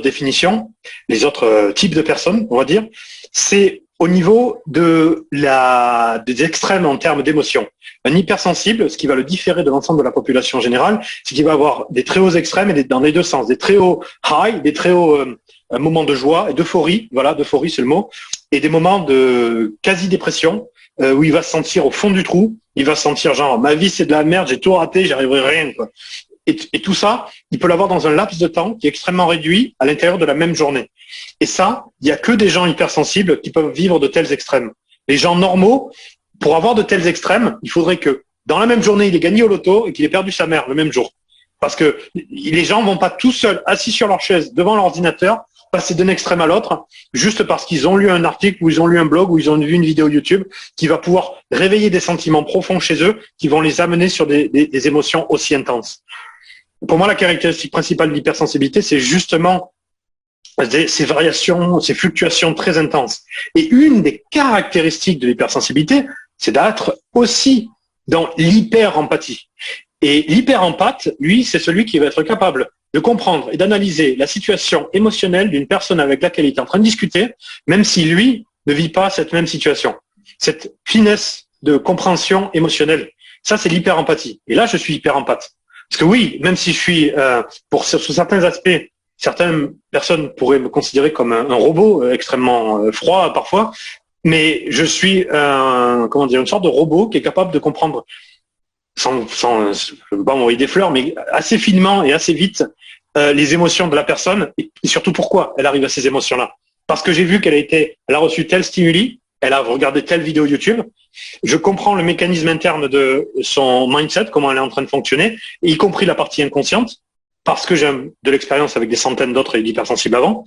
définitions, les autres types de personnes, on va dire, c'est au niveau des extrêmes en termes d'émotion. Un hypersensible, ce qui va le différer de l'ensemble de la population générale, c'est qu'il va avoir des très hauts extrêmes et dans les deux sens, des très hauts high, des très hauts moments de joie et d'euphorie, voilà, d'euphorie c'est le mot, et des moments de quasi-dépression, où il va se sentir au fond du trou, il va se sentir genre ma vie c'est de la merde, j'ai tout raté, j'arriverai rien, quoi. Et tout ça, il peut l'avoir dans un laps de temps qui est extrêmement réduit à l'intérieur de la même journée. Et ça, il n'y a que des gens hypersensibles qui peuvent vivre de tels extrêmes. Les gens normaux, pour avoir de tels extrêmes, il faudrait que dans la même journée, il ait gagné au loto et qu'il ait perdu sa mère le même jour. Parce que les gens vont pas tout seuls, assis sur leur chaise, devant l'ordinateur, passer d'un extrême à l'autre, juste parce qu'ils ont lu un article ou ils ont lu un blog ou ils ont vu une vidéo YouTube qui va pouvoir réveiller des sentiments profonds chez eux, qui vont les amener sur des émotions aussi intenses. Pour moi, la caractéristique principale de l'hypersensibilité, c'est justement ces variations, ces fluctuations très intenses. Et une des caractéristiques de l'hypersensibilité, c'est d'être aussi dans l'hyper-empathie. Et l'hyper-empathe, lui, c'est celui qui va être capable de comprendre et d'analyser la situation émotionnelle d'une personne avec laquelle il est en train de discuter, même si lui ne vit pas cette même situation. Cette finesse de compréhension émotionnelle, ça, c'est l'hyper-empathie. Et là, je suis hyper-empathe. Parce que oui, même si je suis, sous certains aspects, certaines personnes pourraient me considérer comme un robot extrêmement froid parfois, mais je suis une sorte de robot qui est capable de comprendre sans je veux pas m'envoyer des fleurs, mais assez finement et assez vite les émotions de la personne et surtout pourquoi elle arrive à ces émotions-là. Parce que j'ai vu elle a reçu tel stimuli, elle a regardé telle vidéo YouTube, je comprends le mécanisme interne de son mindset, comment elle est en train de fonctionner, y compris la partie inconsciente, parce que j'ai de l'expérience avec des centaines d'autres et d'hypersensibles avant.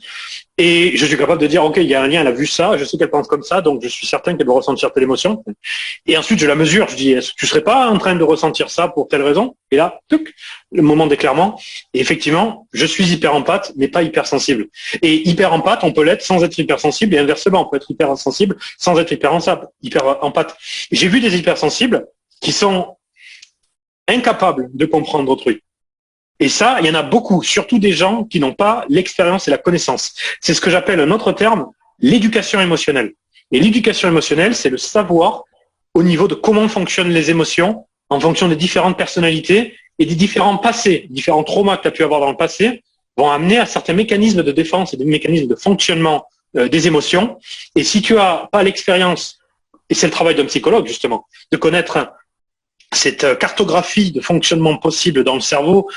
Et je suis capable de dire, OK, il y a un lien, elle a vu ça, je sais qu'elle pense comme ça, donc je suis certain qu'elle doit ressentir telle émotion. Et ensuite, je la mesure, je dis, est-ce que tu serais pas en train de ressentir ça pour telle raison? Et là, tuc, le moment d'éclairement. Et effectivement, je suis hyper-empathe, mais pas hypersensible. Et hyper-empathe, on peut l'être sans être hypersensible, et inversement, on peut être hypersensible sans être hyper-empathe. J'ai vu des hypersensibles qui sont incapables de comprendre autrui. Et ça, il y en a beaucoup, surtout des gens qui n'ont pas l'expérience et la connaissance. C'est ce que j'appelle un autre terme, l'éducation émotionnelle. Et l'éducation émotionnelle, c'est le savoir au niveau de comment fonctionnent les émotions en fonction des différentes personnalités et des différents passés, différents traumas que tu as pu avoir dans le passé vont amener à certains mécanismes de défense et des mécanismes de fonctionnement des émotions. Et si tu as pas l'expérience, et c'est le travail d'un psychologue justement, de connaître cette cartographie de fonctionnement possible dans le cerveau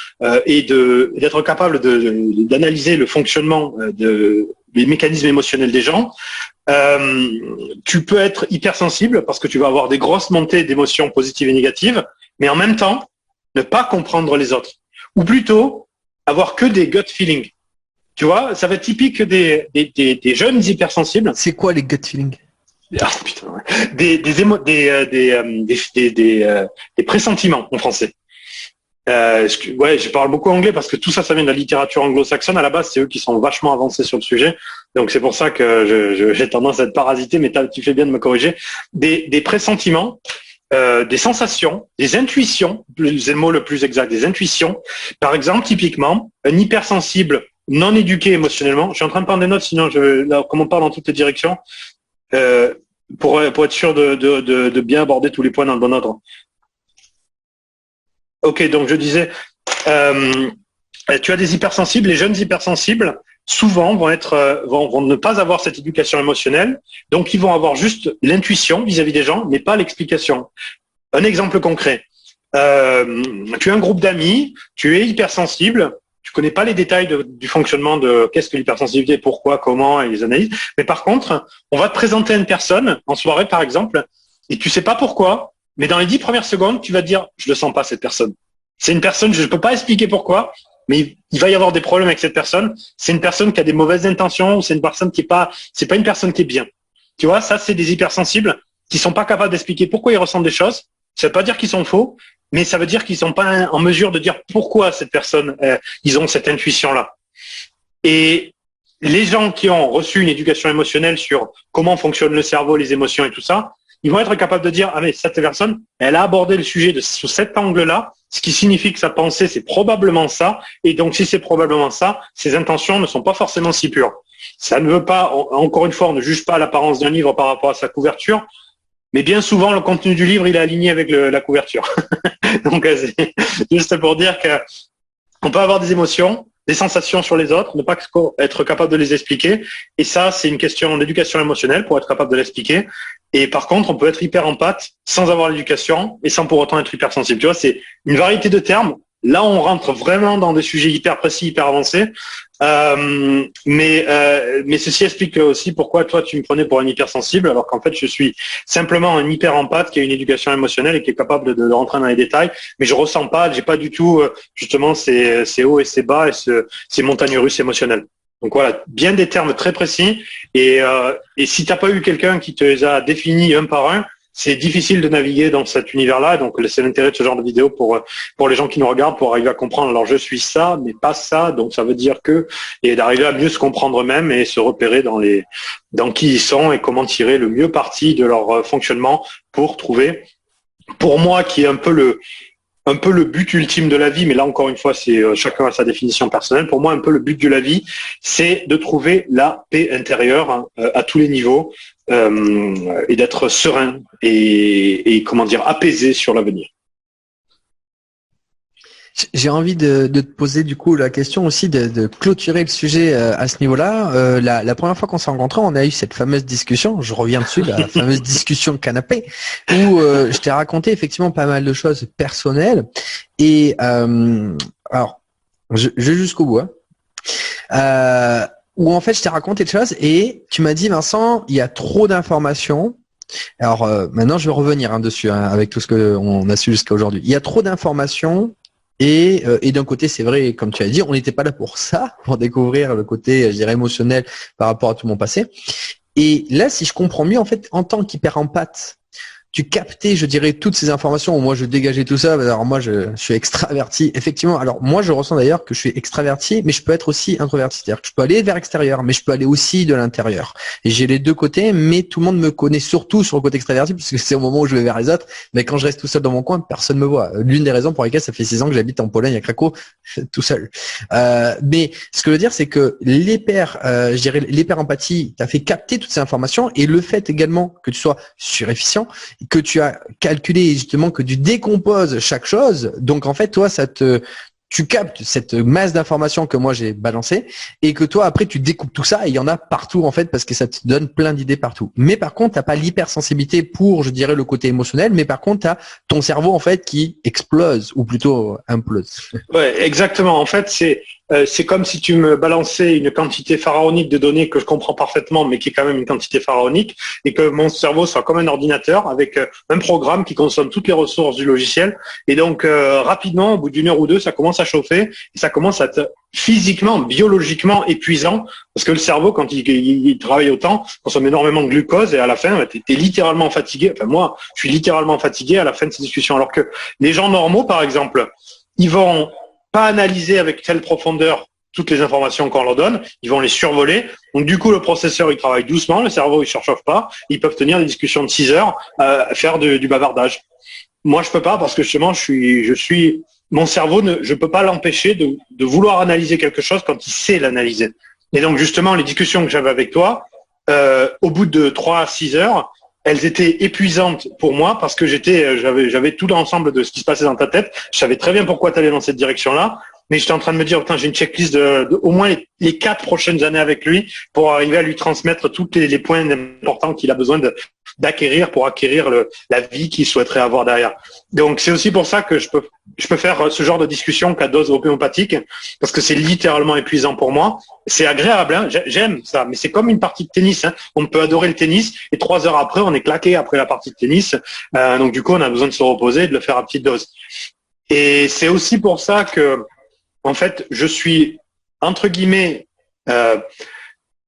et d'être capable d'analyser le fonctionnement des mécanismes émotionnels des gens, tu peux être hypersensible parce que tu vas avoir des grosses montées d'émotions positives et négatives, mais en même temps, ne pas comprendre les autres. Ou plutôt, avoir que des gut feelings. Tu vois, ça va être typique des jeunes hypersensibles.
C'est quoi les gut feelings?
Ah, putain, ouais. Des pressentiments en français. Ouais, je parle beaucoup anglais parce que tout ça, ça vient de la littérature anglo-saxonne. À la base, c'est eux qui sont vachement avancés sur le sujet. Donc, c'est pour ça que j'ai tendance à être parasité, mais tu fais bien de me corriger. Des pressentiments, des sensations, des intuitions, c'est le mot le plus exact, des intuitions. Par exemple, typiquement, un hypersensible non éduqué émotionnellement. Je suis en train de prendre des notes, sinon comme on parle dans toutes les directions, pour être sûr de bien aborder tous les points dans le bon ordre. Ok, donc je disais, tu as des hypersensibles, les jeunes hypersensibles souvent vont ne pas avoir cette éducation émotionnelle, donc ils vont avoir juste l'intuition vis-à-vis des gens, mais pas l'explication. Un exemple concret. Tu as un groupe d'amis, tu es hypersensible, tu connais pas les détails du fonctionnement de qu'est-ce que l'hypersensibilité, pourquoi, comment et les analyses, mais par contre, on va te présenter une personne en soirée par exemple, et tu sais pas pourquoi, mais dans les 10 premières secondes, tu vas te dire je le sens pas cette personne. C'est une personne, je peux pas expliquer pourquoi, mais il va y avoir des problèmes avec cette personne. C'est une personne qui a des mauvaises intentions, ou c'est une personne c'est pas une personne qui est bien. Tu vois, ça c'est des hypersensibles qui sont pas capables d'expliquer pourquoi ils ressentent des choses. Ça veut pas dire qu'ils sont faux, mais ça veut dire qu'ils sont pas en mesure de dire pourquoi cette personne, ils ont cette intuition-là. Et les gens qui ont reçu une éducation émotionnelle sur comment fonctionne le cerveau, les émotions et tout ça, ils vont être capables de dire, ah mais cette personne, elle a abordé le sujet sous cet angle-là, ce qui signifie que sa pensée, c'est probablement ça, et donc si c'est probablement ça, ses intentions ne sont pas forcément si pures. Ça ne veut pas, encore une fois, on ne juge pas l'apparence d'un livre par rapport à sa couverture, mais bien souvent, le contenu du livre, il est aligné avec la couverture. Donc, c'est juste pour dire qu'on peut avoir des émotions, des sensations sur les autres, ne pas être capable de les expliquer. Et ça, c'est une question d'éducation émotionnelle pour être capable de l'expliquer. Et par contre, on peut être hyper empathe sans avoir l'éducation et sans pour autant être hypersensible. Tu vois, c'est une variété de termes. Là, on rentre vraiment dans des sujets hyper précis, hyper avancés. Mais ceci explique aussi pourquoi toi, tu me prenais pour un hypersensible, alors qu'en fait, je suis simplement un hyper empathe qui a une éducation émotionnelle et qui est capable de rentrer dans les détails. Mais je ressens pas, j'ai pas du tout justement ces hauts et ces bas et ces montagnes russes émotionnelles. Donc voilà, bien des termes très précis. Et si t'as pas eu quelqu'un qui te les a définis un par un, c'est difficile de naviguer dans cet univers-là. Donc c'est l'intérêt de ce genre de vidéo pour les gens qui nous regardent, pour arriver à comprendre. Alors je suis ça, mais pas ça. Donc ça veut dire que, et d'arriver à mieux se comprendre eux-mêmes et se repérer dans qui ils sont et comment tirer le mieux parti de leur fonctionnement pour trouver, pour moi, qui est un peu le but ultime de la vie, mais là encore une fois, c'est chacun a sa définition personnelle. Pour moi, un peu le but de la vie, c'est de trouver la paix intérieure à tous les niveaux et d'être serein et comment dire apaisé sur l'avenir.
J'ai envie de te poser du coup la question aussi de clôturer le sujet à ce niveau-là. La première fois qu'on s'est rencontrés, on a eu cette fameuse discussion, je reviens dessus, la fameuse discussion canapé, où je t'ai raconté effectivement pas mal de choses personnelles. Et alors, je vais jusqu'au bout. Où en fait je t'ai raconté des choses et tu m'as dit, Vincent, il y a trop d'informations. Alors maintenant je vais revenir dessus avec tout ce qu'on a su jusqu'à aujourd'hui. Il y a trop d'informations. Et d'un côté, c'est vrai, comme tu as dit, on n'était pas là pour ça, pour découvrir le côté, je dirais, émotionnel par rapport à tout mon passé. Et là, si je comprends mieux, en fait, en tant qu'hyper-empathe, tu captais, je dirais, toutes ces informations où moi je dégageais tout ça. Alors moi, je suis extraverti. Effectivement, alors moi, je ressens d'ailleurs que je suis extraverti, mais je peux être aussi introverti. C'est-à-dire que je peux aller vers l'extérieur, mais je peux aller aussi de l'intérieur. Et j'ai les deux côtés, mais tout le monde me connaît surtout sur le côté extraverti, parce que c'est au moment où je vais vers les autres. Mais quand je reste tout seul dans mon coin, personne me voit. L'une des raisons pour lesquelles ça fait 6 ans que j'habite en Pologne, à Cracovie, tout seul. Mais ce que je veux dire, c'est que je dirais l'hyper empathie t'a fait capter toutes ces informations, et le fait également que tu sois surefficient, que tu as calculé justement, que tu décomposes chaque chose. Donc en fait, toi, tu captes cette masse d'informations que moi j'ai balancée et que toi après tu découpes tout ça et il y en a partout en fait parce que ça te donne plein d'idées partout. Mais par contre, t'as pas l'hypersensibilité pour, je dirais, le côté émotionnel, mais par contre, t'as ton cerveau en fait qui explose ou plutôt implose.
Ouais, exactement. En fait, c'est comme si tu me balançais une quantité pharaonique de données que je comprends parfaitement, mais qui est quand même une quantité pharaonique, et que mon cerveau soit comme un ordinateur avec un programme qui consomme toutes les ressources du logiciel. Et donc, rapidement, au bout d'une heure ou deux, ça commence à chauffer et ça commence à être physiquement, biologiquement épuisant, parce que le cerveau, quand il travaille autant, consomme énormément de glucose et à la fin, tu es littéralement fatigué. Enfin, moi, je suis littéralement fatigué à la fin de ces discussions. Alors que les gens normaux, par exemple, ils vont pas analyser avec telle profondeur toutes les informations qu'on leur donne, ils vont les survoler. Donc du coup, le processeur, il travaille doucement, le cerveau, il ne surchauffe pas, ils peuvent tenir des discussions de 6 heures, faire du bavardage. Moi, je peux pas parce que justement, mon cerveau, je peux pas l'empêcher de vouloir analyser quelque chose quand il sait l'analyser. Et donc justement, les discussions que j'avais avec toi, au bout de 3 à 6 heures, elles étaient épuisantes pour moi parce que j'avais tout l'ensemble de ce qui se passait dans ta tête. Je savais très bien pourquoi tu allais dans cette direction-là. mais j'étais en train de me dire, putain, j'ai une checklist de au moins les 4 prochaines années avec lui pour arriver à lui transmettre tous les points importants qu'il a besoin d'acquérir pour acquérir la vie qu'il souhaiterait avoir derrière. Donc c'est aussi pour ça que je peux faire ce genre de discussion qu'à dose homéopathique, parce que c'est littéralement épuisant pour moi. C'est agréable, hein, j'aime ça, mais c'est comme une partie de tennis. Hein. On peut adorer le tennis et 3 heures après, on est claqué après la partie de tennis. Donc du coup, on a besoin de se reposer et de le faire à petite dose. Et c'est aussi pour ça que, en fait, je suis entre guillemets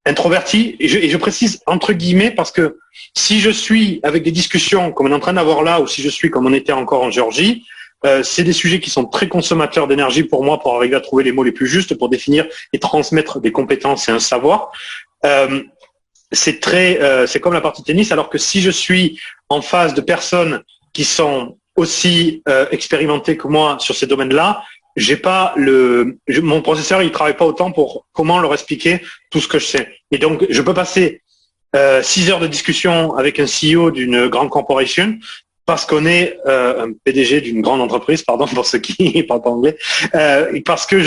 introverti, et je précise entre guillemets parce que si je suis avec des discussions comme on est en train d'avoir là, ou si je suis comme on était encore en Géorgie, c'est des sujets qui sont très consommateurs d'énergie pour moi pour arriver à trouver les mots les plus justes pour définir et transmettre des compétences et un savoir. C'est comme la partie tennis, alors que si je suis en face de personnes qui sont aussi expérimentées que moi sur ces domaines-là, j'ai pas mon processeur, il travaille pas autant pour comment leur expliquer tout ce que je sais. Et donc, je peux passer 6 heures de discussion avec un CEO d'une grande corporation parce qu'on est un PDG d'une grande entreprise, pardon pour ceux qui parlent pas anglais, parce que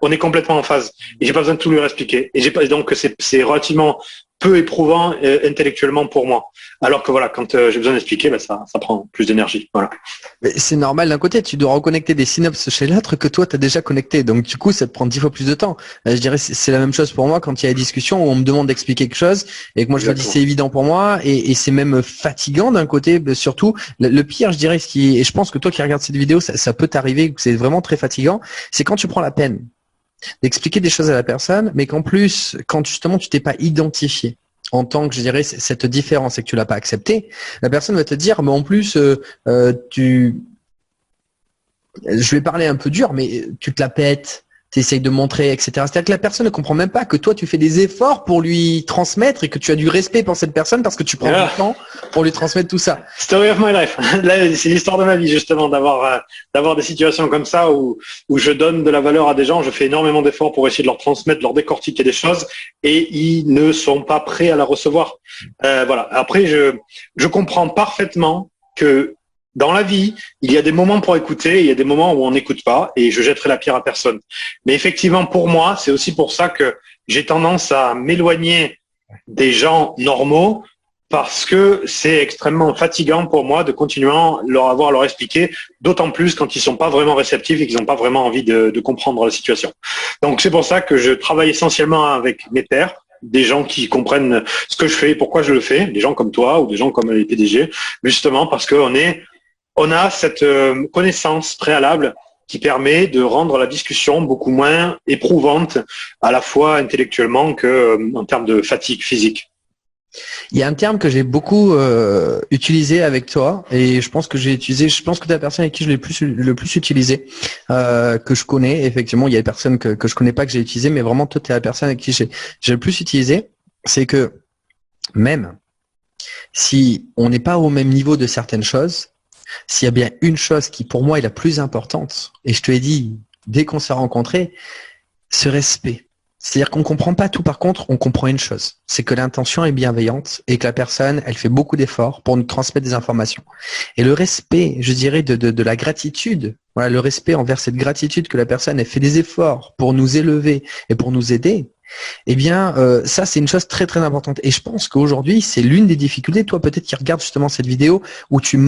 on est complètement en phase. Et j'ai pas besoin de tout lui expliquer. Et donc c'est relativement peu éprouvant intellectuellement pour moi. Alors que voilà, quand j'ai besoin d'expliquer, ça prend plus d'énergie. Voilà.
Mais c'est normal d'un côté, tu dois reconnecter des synapses chez l'autre que toi tu as déjà connecté. Donc du coup, ça te prend 10 fois plus de temps. Je dirais c'est la même chose pour moi quand il y a des discussions où on me demande d'expliquer quelque chose et que moi je leur dis c'est évident pour moi et c'est même fatigant d'un côté. Surtout, le pire, je dirais, et je pense que toi qui regardes cette vidéo, ça peut t'arriver, que c'est vraiment très fatigant, c'est quand tu prends la peine d'expliquer des choses à la personne, mais qu'en plus, quand justement tu t'es pas identifié en tant que, je dirais, cette différence et que tu l'as pas accepté, la personne va te dire, mais en plus, je vais parler un peu dur, mais tu te la pètes, tu essayes de montrer, etc. C'est-à-dire que la personne ne comprend même pas que toi, tu fais des efforts pour lui transmettre et que tu as du respect pour cette personne parce que tu prends du temps pour lui transmettre tout ça.
Story of my life. Là, c'est l'histoire de ma vie, justement, d'avoir des situations comme ça où je donne de la valeur à des gens, je fais énormément d'efforts pour essayer de leur transmettre, de leur décortiquer des choses et ils ne sont pas prêts à la recevoir. Voilà. Après, je comprends parfaitement que dans la vie, il y a des moments pour écouter, il y a des moments où on n'écoute pas et je jetterai la pierre à personne. Mais effectivement, pour moi, c'est aussi pour ça que j'ai tendance à m'éloigner des gens normaux parce que c'est extrêmement fatigant pour moi de continuer à leur expliquer, d'autant plus quand ils sont pas vraiment réceptifs et qu'ils n'ont pas vraiment envie de comprendre la situation. Donc c'est pour ça que je travaille essentiellement avec mes pairs, des gens qui comprennent ce que je fais et pourquoi je le fais, des gens comme toi ou des gens comme les PDG, justement parce qu'on a cette connaissance préalable qui permet de rendre la discussion beaucoup moins éprouvante, à la fois intellectuellement que en termes de fatigue physique.
Il y a un terme que j'ai beaucoup utilisé avec toi et je pense que tu es la personne avec qui je l'ai le plus utilisé, que je connais. Effectivement, il y a des personnes que je connais pas que j'ai utilisé, mais vraiment toi, tu es la personne avec qui j'ai le plus utilisé. C'est que même si on n'est pas au même niveau de certaines choses, s'il y a bien une chose qui pour moi est la plus importante, et je te l'ai dit dès qu'on s'est rencontrés, ce respect. C'est-à-dire qu'on comprend pas tout, par contre, on comprend une chose, c'est que l'intention est bienveillante et que la personne, elle fait beaucoup d'efforts pour nous transmettre des informations. Et le respect, je dirais, de la gratitude, voilà, le respect envers cette gratitude que la personne, elle fait des efforts pour nous élever et pour nous aider, eh bien, ça, c'est une chose très, très importante. Et je pense qu'aujourd'hui, c'est l'une des difficultés. Toi, peut-être qui regardes justement cette vidéo où tu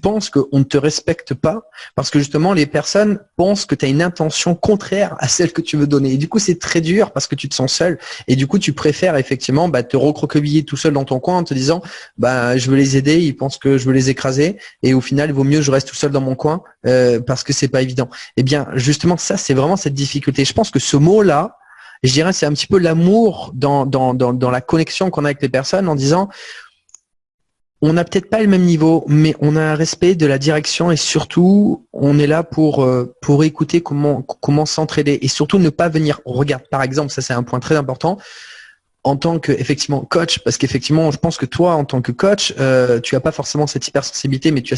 penses qu'on ne te respecte pas parce que justement, les personnes pensent que tu as une intention contraire à celle que tu veux donner. Et du coup, c'est très dur parce que tu te sens seul. Et du coup, tu préfères effectivement te recroqueviller tout seul dans ton coin en te disant, je veux les aider, ils pensent que je veux les écraser. Et au final, il vaut mieux que je reste tout seul dans mon coin parce que c'est pas évident. Eh bien, justement, ça, c'est vraiment cette difficulté. Je pense que ce mot-là, je dirais, c'est un petit peu l'amour dans la connexion qu'on a avec les personnes en disant, on n'a peut-être pas le même niveau, mais on a un respect de la direction et surtout, on est là pour écouter comment s'entraider et surtout ne pas venir. Regarde, par exemple, ça c'est un point très important en tant que effectivement coach, parce qu'effectivement, je pense que toi, en tant que coach, tu as pas forcément cette hypersensibilité, mais tu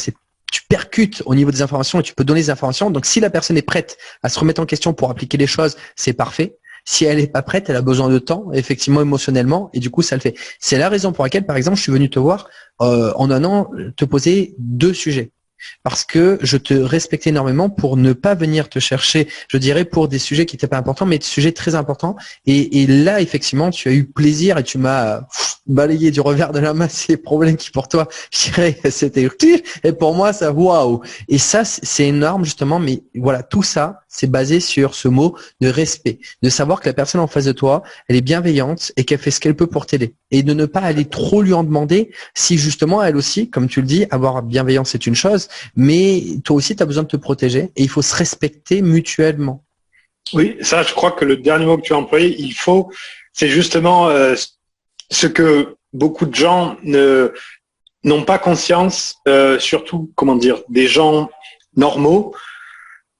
percutes au niveau des informations et tu peux donner des informations. Donc, si la personne est prête à se remettre en question pour appliquer les choses, c'est parfait. Si elle n'est pas prête, elle a besoin de temps, effectivement, émotionnellement, et du coup, ça le fait. C'est la raison pour laquelle, par exemple, je suis venu te voir en un an, te poser 2 sujets. parce que je te respecte énormément pour ne pas venir te chercher, je dirais, pour des sujets qui n'étaient pas importants, mais des sujets très importants. Et là, effectivement, tu as eu plaisir et tu m'as balayé du revers de la main ces problèmes qui, pour toi, je dirais, c'était utile. Et pour moi, ça, waouh. Et ça, c'est énorme, justement. Mais voilà, tout ça, c'est basé sur ce mot de respect, de savoir que la personne en face de toi, elle est bienveillante et qu'elle fait ce qu'elle peut pour t'aider. Et de ne pas aller trop lui en demander si justement, elle aussi, comme tu le dis, avoir bienveillance, c'est une chose, mais toi aussi, tu as besoin de te protéger et il faut se respecter mutuellement.
Oui, ça, je crois que le dernier mot que tu as employé, c'est justement ce que beaucoup de gens n'ont pas conscience, surtout, comment dire, des gens normaux,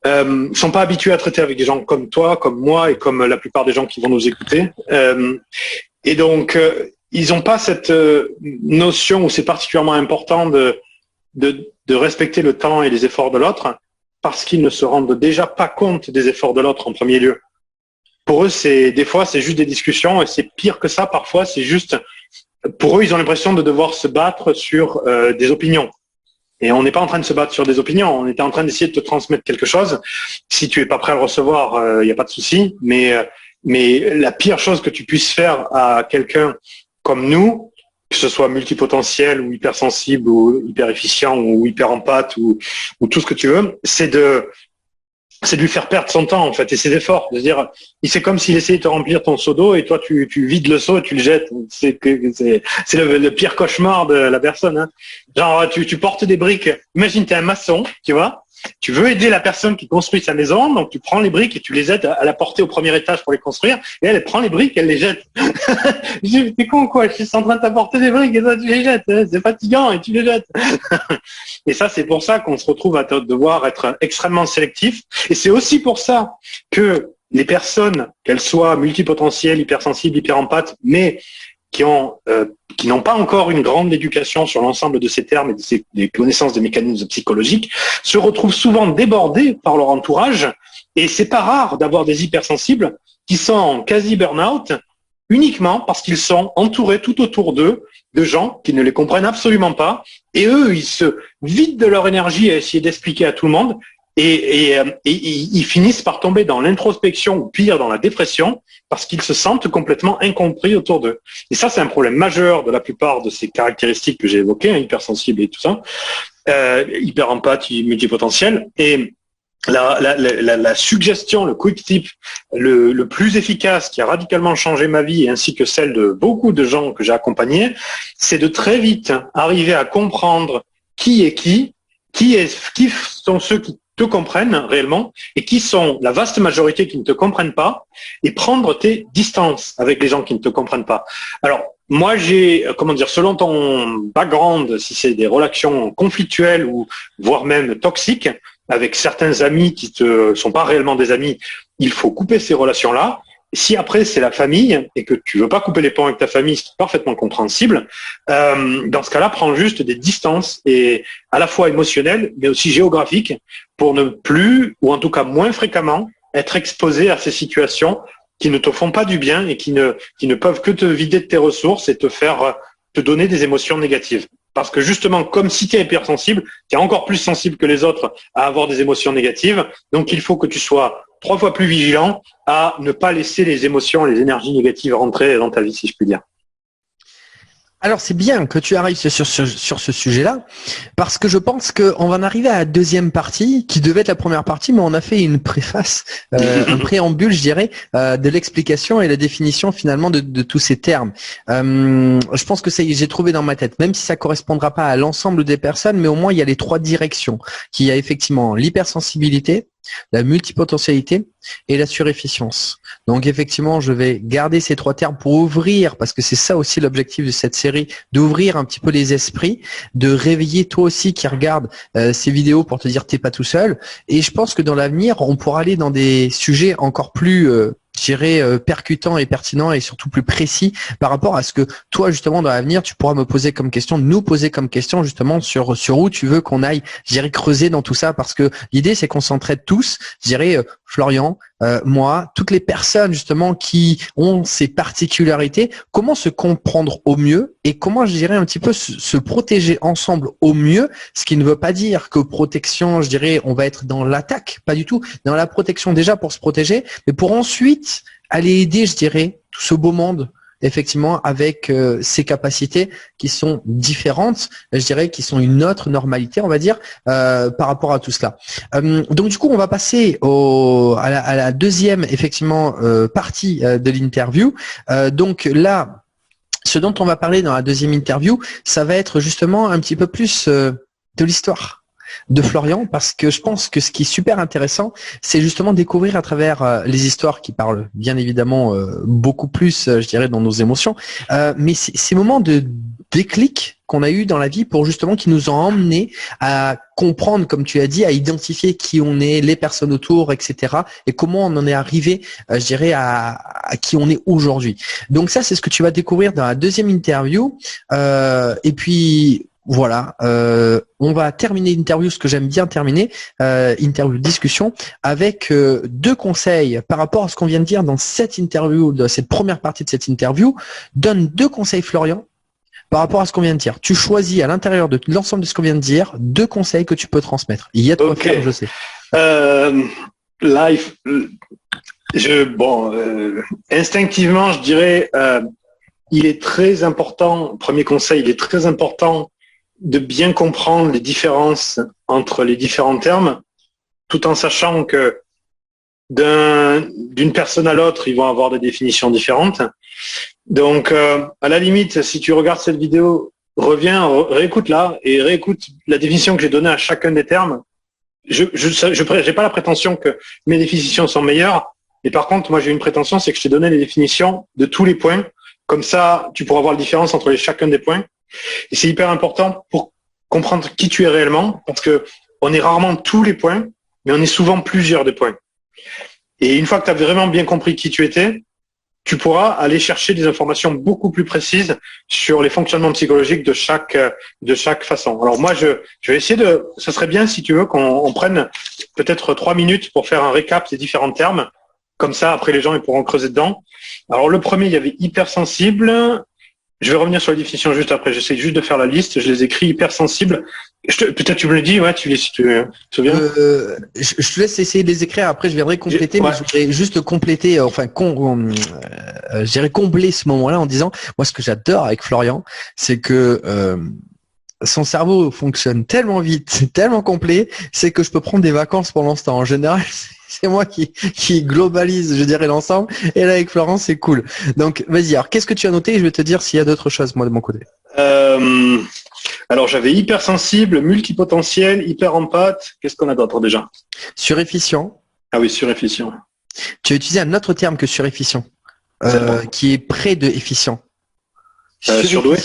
sont pas habitués à traiter avec des gens comme toi, comme moi et comme la plupart des gens qui vont nous écouter. Et donc, ils n'ont pas cette notion où c'est particulièrement important de respecter le temps et les efforts de l'autre parce qu'ils ne se rendent déjà pas compte des efforts de l'autre en premier lieu. Pour eux, des fois, c'est juste des discussions et c'est pire que ça. Parfois, c'est juste, pour eux, ils ont l'impression de devoir se battre sur des opinions. Et on n'est pas en train de se battre sur des opinions, on était en train d'essayer de te transmettre quelque chose. Si tu es pas prêt à le recevoir, il n'y a pas de souci. Mais la pire chose que tu puisses faire à quelqu'un comme nous, que ce soit multipotentiel ou hypersensible ou hyper efficient ou hyper empathe ou tout ce que tu veux, c'est de lui faire perdre son temps en fait et ses efforts. De dire, c'est comme s'il essayait de te remplir ton seau d'eau et toi tu vides le seau et tu le jettes. C'est le pire cauchemar de la personne. Hein. Genre tu portes des briques. Imagine t'es un maçon, tu vois. Tu veux aider la personne qui construit sa maison, donc tu prends les briques et tu les aides à la porter au premier étage pour les construire, et elle prend les briques, elle les jette. Je dis, t'es con quoi, je suis en train de t'apporter des briques et toi tu les jettes, c'est fatigant et tu les jettes. Et ça, c'est pour ça qu'on se retrouve à devoir être extrêmement sélectif, et c'est aussi pour ça que les personnes, qu'elles soient multipotentielles, hypersensibles, hyperempathes, mais qui n'ont pas encore une grande éducation sur l'ensemble de ces termes et des connaissances des mécanismes psychologiques, se retrouvent souvent débordés par leur entourage. Et c'est pas rare d'avoir des hypersensibles qui sont en quasi burn-out uniquement parce qu'ils sont entourés tout autour d'eux de gens qui ne les comprennent absolument pas. Et eux, ils se vident de leur énergie à essayer d'expliquer à tout le monde. Et ils finissent par tomber dans l'introspection ou pire dans la dépression parce qu'ils se sentent complètement incompris autour d'eux. Et ça, c'est un problème majeur de la plupart de ces caractéristiques que j'ai évoquées, hein, hypersensible et tout ça, hyper empathe, multipotentiel. Et la suggestion, le quick tip, le plus efficace qui a radicalement changé ma vie ainsi que celle de beaucoup de gens que j'ai accompagnés, c'est de très vite arriver à comprendre qui est qui sont ceux qui te comprennent réellement et qui sont la vaste majorité qui ne te comprennent pas et prendre tes distances avec les gens qui ne te comprennent pas. Alors, moi, selon ton background, si c'est des relations conflictuelles ou voire même toxiques avec certains amis qui ne sont pas réellement des amis, il faut couper ces relations-là. Si après c'est la famille et que tu veux pas couper les ponts avec ta famille, c'est parfaitement compréhensible. Dans ce cas-là, prends juste des distances et à la fois émotionnelles, mais aussi géographiques, pour ne plus, ou en tout cas moins fréquemment, être exposé à ces situations qui ne te font pas du bien et qui ne peuvent que te vider de tes ressources et te donner des émotions négatives. Parce que justement, comme si tu es hypersensible, tu es encore plus sensible que les autres à avoir des émotions négatives. Donc, il faut que tu sois 3 fois plus vigilant à ne pas laisser les émotions, les énergies négatives rentrer dans ta vie, si je puis dire.
Alors c'est bien que tu arrives sur ce sujet-là, parce que je pense qu'on va en arriver à la deuxième partie, qui devait être la première partie, mais on a fait une préface, un préambule, je dirais, de l'explication et la définition finalement de tous ces termes. Je pense que j'ai trouvé dans ma tête, même si ça correspondra pas à l'ensemble des personnes, mais au moins il y a les 3 directions, qu'il y a effectivement l'hypersensibilité, la multipotentialité et la surefficience. Donc effectivement, je vais garder ces 3 termes pour ouvrir, parce que c'est ça aussi l'objectif de cette série, d'ouvrir un petit peu les esprits, de réveiller toi aussi qui regarde ces vidéos pour te dire t'es pas tout seul. Et je pense que dans l'avenir, on pourra aller dans des sujets encore plus je dirais percutant et pertinent et surtout plus précis par rapport à ce que toi justement dans l'avenir tu pourras me poser comme question, nous poser comme question justement sur où tu veux qu'on aille, je dirais creuser dans tout ça, parce que l'idée c'est qu'on s'entraide tous, je dirais Florian, moi, toutes les personnes justement qui ont ces particularités, comment se comprendre au mieux et comment, je dirais, un petit peu se protéger ensemble au mieux, ce qui ne veut pas dire que protection, je dirais, on va être dans l'attaque, pas du tout, dans la protection déjà pour se protéger, mais pour ensuite aller aider, je dirais, tout ce beau monde, effectivement, avec ses capacités qui sont différentes, je dirais, qui sont une autre normalité, on va dire, par rapport à tout cela. Donc du coup, on va passer à la deuxième, effectivement, partie de l'interview. Donc là, ce dont on va parler dans la deuxième interview, ça va être justement un petit peu plus de l'histoire de Florian, parce que je pense que ce qui est super intéressant, c'est justement découvrir à travers les histoires qui parlent bien évidemment beaucoup plus, je dirais, dans nos émotions, mais ces moments de déclic qu'on a eu dans la vie pour justement qui nous ont emmenés à comprendre, comme tu as dit, à identifier qui on est, les personnes autour, etc. et comment on en est arrivé, je dirais, à qui on est aujourd'hui. Donc ça, c'est ce que tu vas découvrir dans la deuxième interview. Et puis voilà, on va terminer l'interview, ce que j'aime bien terminer, interview discussion, avec deux conseils par rapport à ce qu'on vient de dire dans cette interview, de cette première partie de cette interview. Donne deux conseils, Florian, par rapport à ce qu'on vient de dire. Tu choisis à l'intérieur de l'ensemble de ce qu'on vient de dire deux conseils que tu peux transmettre. Il y a de quoi faire, je sais.
Instinctivement, je dirais, il est très important, premier conseil, il est très important de bien comprendre les différences entre les différents termes, tout en sachant que d'une personne à l'autre, ils vont avoir des définitions différentes. Donc, à la limite, si tu regardes cette vidéo, reviens, réécoute-la et réécoute la définition que j'ai donnée à chacun des termes. Je n'ai pas la prétention que mes définitions sont meilleures, mais par contre, moi, j'ai une prétention, c'est que je t'ai donné les définitions de tous les points. Comme ça, tu pourras voir la différence entre chacun des points. Et c'est hyper important pour comprendre qui tu es réellement, parce que on est rarement tous les points, mais on est souvent plusieurs des points. Et une fois que tu as vraiment bien compris qui tu étais, tu pourras aller chercher des informations beaucoup plus précises sur les fonctionnements psychologiques de chaque façon. Alors moi, je vais essayer ça serait bien, si tu veux, qu'on prenne peut-être 3 minutes pour faire un récap des différents termes. Comme ça, après, les gens ils pourront creuser dedans. Alors, le premier, il y avait hypersensible. Je vais revenir sur les définitions juste après. J'essaie juste de faire la liste. Je les écris hypersensible. Peut-être tu me le dis, ouais, si tu te souviens.
Je te laisse essayer de les écrire. Après, je viendrai compléter, mais je voudrais juste compléter, je dirais combler ce moment-là en disant, moi, ce que j'adore avec Florian, c'est que son cerveau fonctionne tellement vite, tellement complet, c'est que je peux prendre des vacances pendant ce temps. En général, c'est moi qui globalise, je dirais, l'ensemble. Et là, avec Florence, c'est cool. Donc, vas-y. Alors, qu'est-ce que tu as noté? Je vais te dire s'il y a d'autres choses, moi, de mon côté.
Alors, j'avais hypersensible, multipotentiel, hyperempathe. Qu'est-ce qu'on a d'autre déjà?
Surefficient.
Ah oui, surefficient.
Tu as utilisé un autre terme que surefficient, qui est près de efficient.
Surdoué?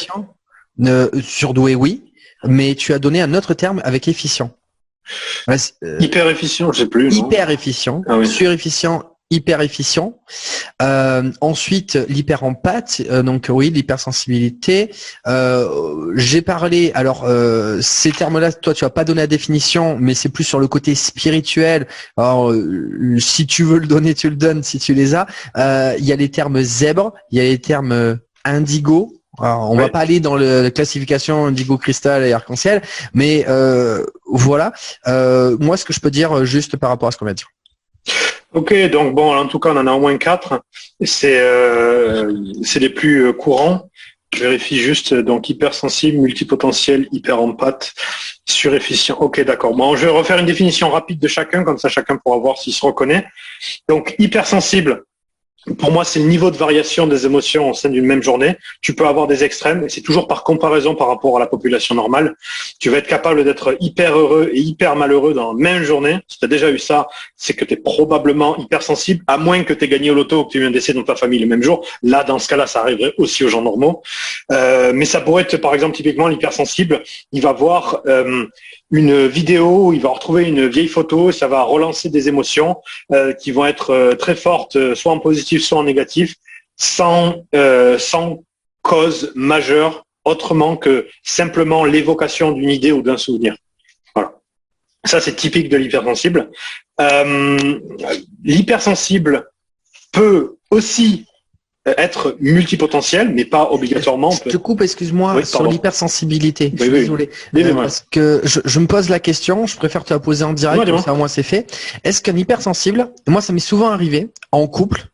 Surdoué, oui. Mais tu as donné un autre terme avec efficient.
Hyper efficient, je sais plus.
Hyper efficient, ah oui. Surefficient, hyper efficient. Ensuite, l'hyperempathe, donc oui, l'hypersensibilité. J'ai parlé, alors ces termes-là, toi tu vas pas donné la définition, mais c'est plus sur le côté spirituel. Alors si tu veux le donner, tu le donnes, si tu les as. Il y a les termes zèbre, il y a les termes indigo. Alors, on va pas aller dans la classification indigo, cristal et arc-en-ciel, mais voilà. Moi, ce que je peux dire juste par rapport à ce qu'on vient de dire.
Ok, donc bon, en tout cas, on en a au moins 4. C'est les plus courants. Je vérifie juste, donc hypersensible, multipotentiel, hyperempathe, surefficient. Ok, d'accord. Bon, je vais refaire une définition rapide de chacun, comme ça chacun pourra voir s'il se reconnaît. Donc, hypersensible. Pour moi, c'est le niveau de variation des émotions au sein d'une même journée. Tu peux avoir des extrêmes, et c'est toujours par comparaison par rapport à la population normale. Tu vas être capable d'être hyper heureux et hyper malheureux dans la même journée. Si tu as déjà eu ça, c'est que tu es probablement hypersensible, à moins que tu aies gagné au loto ou que tu aies eu un décès dans ta famille le même jour. Là, dans ce cas-là, ça arriverait aussi aux gens normaux. Mais ça pourrait être, par exemple, typiquement l'hypersensible. Il va voir une vidéo, il va retrouver une vieille photo, ça va relancer des émotions qui vont être très fortes, soit en positif, soit en négatif, sans cause majeure, autrement que simplement l'évocation d'une idée ou d'un souvenir. Voilà. Ça, c'est typique de l'hypersensible. L'hypersensible peut aussi être multipotentiel, mais pas obligatoirement.
Je te coupe, excuse-moi,
oui,
sur l'hypersensibilité. Je suis désolé.
Dis-moi.
Parce que je me pose la question, je préfère te la poser en direct, comme ça au moins c'est fait. Est-ce qu'un hypersensible, moi ça m'est souvent arrivé en couple,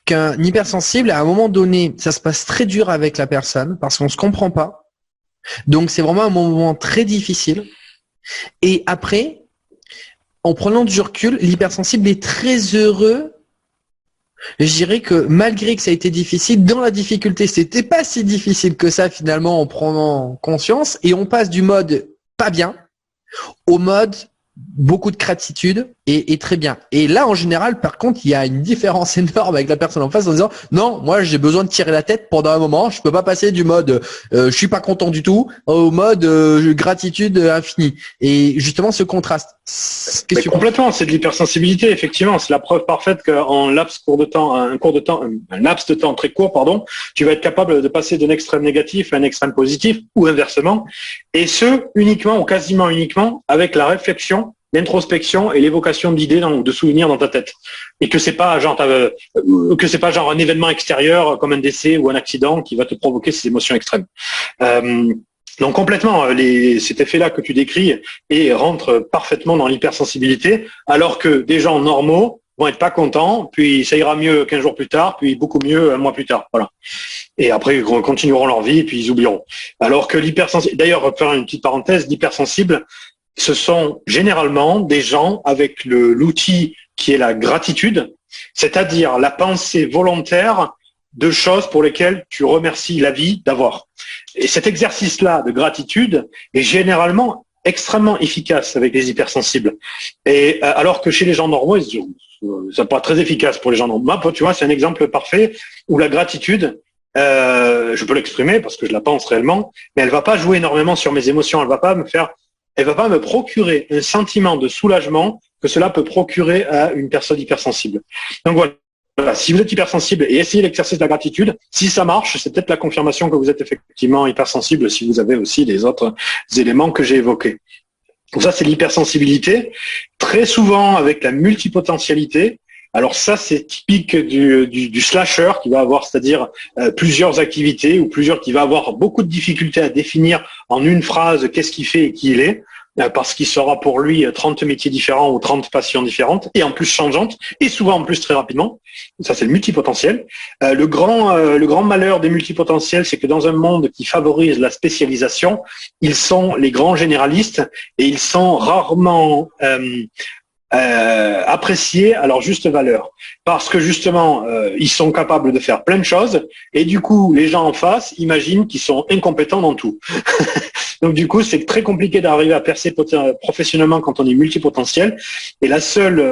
qu'un hypersensible, à un moment donné, ça se passe très dur avec la personne parce qu'on se comprend pas. Donc c'est vraiment un moment très difficile. Et après, en prenant du recul, l'hypersensible est très heureux. Je dirais que malgré que ça a été difficile, dans la difficulté, c'était pas si difficile que ça finalement en prenant conscience, et on passe du mode pas bien au mode beaucoup de gratitude et très bien. Et là, en général, par contre, il y a une différence énorme avec la personne en face en disant non, moi j'ai besoin de tirer la tête pendant un moment, je peux pas passer du mode je suis pas content du tout au mode gratitude infinie. Et justement ce contraste.
Complètement, c'est de l'hypersensibilité, effectivement. C'est la preuve parfaite qu'en un laps de temps très court, tu vas être capable de passer d'un extrême négatif à un extrême positif ou inversement. Et ce, uniquement ou quasiment uniquement avec la réflexion, l'introspection et l'évocation d'idées ou de souvenirs dans ta tête. Et que c'est pas genre un événement extérieur comme un décès ou un accident qui va te provoquer ces émotions extrêmes. Donc complètement, cet effet-là que tu décris et rentre parfaitement dans l'hypersensibilité, alors que des gens normaux vont être pas contents, puis ça ira mieux 15 jours plus tard, puis beaucoup mieux un mois plus tard. Voilà. Et après, ils continueront leur vie et puis ils oublieront. Alors que l'hypersensible, d'ailleurs, faire une petite parenthèse, l'hypersensible, ce sont généralement des gens avec l'outil qui est la gratitude, c'est-à-dire la pensée volontaire de choses pour lesquelles tu remercies la vie d'avoir. Et cet exercice-là de gratitude est généralement extrêmement efficace avec les hypersensibles. Et alors que chez les gens normaux, c'est pas très efficace pour les gens normaux. Moi, tu vois, c'est un exemple parfait où la gratitude, je peux l'exprimer parce que je la pense réellement, mais elle va pas jouer énormément sur mes émotions. Elle va pas me procurer un sentiment de soulagement que cela peut procurer à une personne hypersensible. Donc voilà. Si vous êtes hypersensible et essayez l'exercice de la gratitude, si ça marche, c'est peut-être la confirmation que vous êtes effectivement hypersensible si vous avez aussi les autres éléments que j'ai évoqués. Donc ça, c'est l'hypersensibilité. Très souvent avec la multipotentialité. Alors ça, c'est typique du slasher qui va avoir, c'est-à-dire plusieurs activités ou qui va avoir beaucoup de difficultés à définir en une phrase qu'est-ce qu'il fait et qui il est. Parce qu'il sera pour lui 30 métiers différents ou 30 passions différentes et en plus changeantes et souvent en plus très rapidement. Ça, c'est le multipotentiel. Le grand malheur des multipotentiels, c'est que dans un monde qui favorise la spécialisation, ils sont les grands généralistes et ils sont rarement appréciés à leur juste valeur. Parce que justement, ils sont capables de faire plein de choses et du coup, les gens en face imaginent qu'ils sont incompétents dans tout. Donc du coup, c'est très compliqué d'arriver à percer professionnellement quand on est multipotentiel. Et la seule,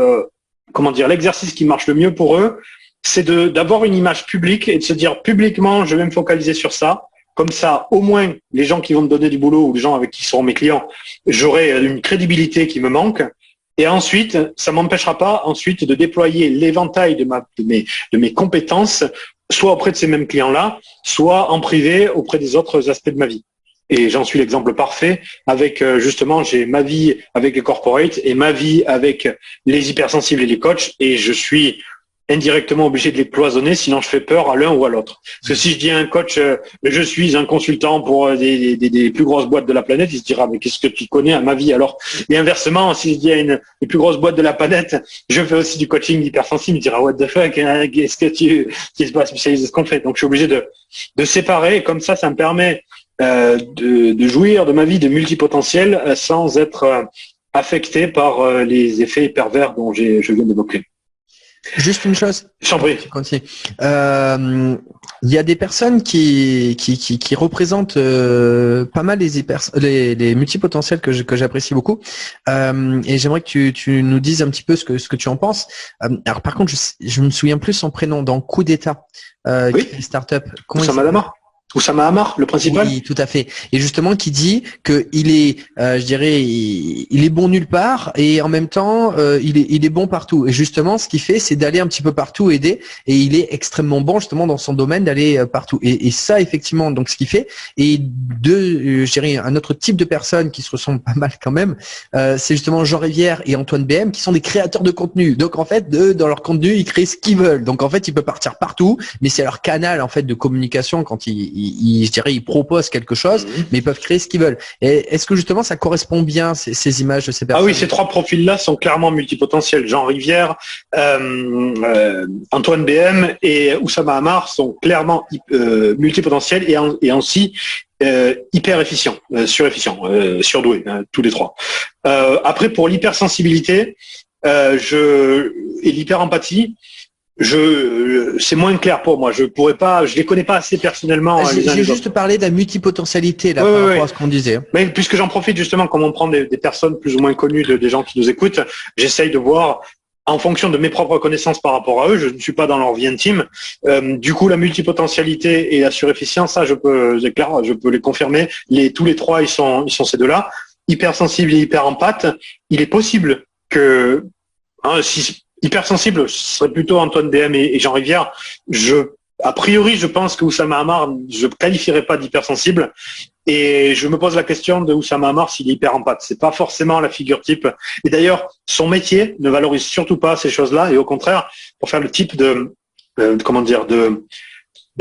l'exercice qui marche le mieux pour eux, c'est d'avoir une image publique et de se dire publiquement, je vais me focaliser sur ça. Comme ça, au moins, les gens qui vont me donner du boulot ou les gens avec qui seront mes clients, j'aurai une crédibilité qui me manque. Et ensuite, ça m'empêchera pas ensuite de déployer l'éventail de mes compétences, soit auprès de ces mêmes clients-là, soit en privé auprès des autres aspects de ma vie. Et j'en suis l'exemple parfait avec justement, j'ai ma vie avec les corporates et ma vie avec les hypersensibles et les coachs et je suis indirectement obligé de les cloisonner, sinon je fais peur à l'un ou à l'autre. Parce que si je dis à un coach, je suis un consultant pour des plus grosses boîtes de la planète, il se dira, mais qu'est-ce que tu connais à ma vie alors? Et inversement, si je dis à les plus grosses boîtes de la planète, je fais aussi du coaching hypersensible, il dira, what the fuck, qu'est-ce que qui est pas spécialisé de ce qu'on fait? Donc je suis obligé de séparer, et comme ça me permet de jouir de ma vie de multipotentiel sans être affecté par les effets pervers dont je viens d'évoquer.
Juste une chose.
J'en prie.
Continue. Il y a des personnes qui représentent pas mal les multipotentiels que j'apprécie beaucoup. Et j'aimerais que tu nous dises un petit peu ce que tu en penses. Alors par contre, je me souviens plus son prénom dans Coup d'État,
oui.
Startup.
Oussama Lamar. Oussama Hamar, le principal?
Oui, tout à fait. Et justement, qui dit que il est, je dirais, il est bon nulle part et en même temps, il est bon partout. Et justement, ce qu'il fait, c'est d'aller un petit peu partout aider. Et il est extrêmement bon justement dans son domaine d'aller partout. Et ça, effectivement, donc ce qu'il fait. Et je dirais, un autre type de personnes qui se ressemblent pas mal quand même, c'est justement Jean Rivière et Antoine BM qui sont des créateurs de contenu. Donc en fait, dans leur contenu, ils créent ce qu'ils veulent. Donc en fait, il peut partir partout, mais c'est leur canal en fait de communication quand je dirais, ils proposent quelque chose, mais ils peuvent créer ce qu'ils veulent. Et est-ce que justement ça correspond bien ces images de ces personnes?
Ah oui, ces trois profils-là sont clairement multipotentiels. Jean Rivière, Antoine BM et Oussama Hamar sont clairement multipotentiels et aussi hyper efficients, surefficients, surdoués, tous les trois. Après, pour l'hypersensibilité et l'hyperempathie, c'est moins clair pour moi. Je les connais pas assez personnellement.
J'ai juste parlé de la multipotentialité là, par rapport à ce qu'on disait.
Mais puisque j'en profite justement, comme on prend des personnes plus ou moins connues, des gens qui nous écoutent, j'essaye de voir en fonction de mes propres connaissances par rapport à eux. Je ne suis pas dans leur vie intime. Du coup, la multipotentialité et la surefficience, ça, je peux les confirmer. Tous les trois, ils sont ces deux-là. Hypersensible et hyper empathe. Il est possible que hypersensible, ce serait plutôt Antoine BM et Jean Rivière. A priori, je pense que Oussama Hamar, je ne qualifierais pas d'hypersensible. Et je me pose la question de Oussama Hamar s'il est hyper empathe. C'est pas forcément la figure type. Et d'ailleurs, son métier ne valorise surtout pas ces choses-là. Et au contraire, pour faire le type de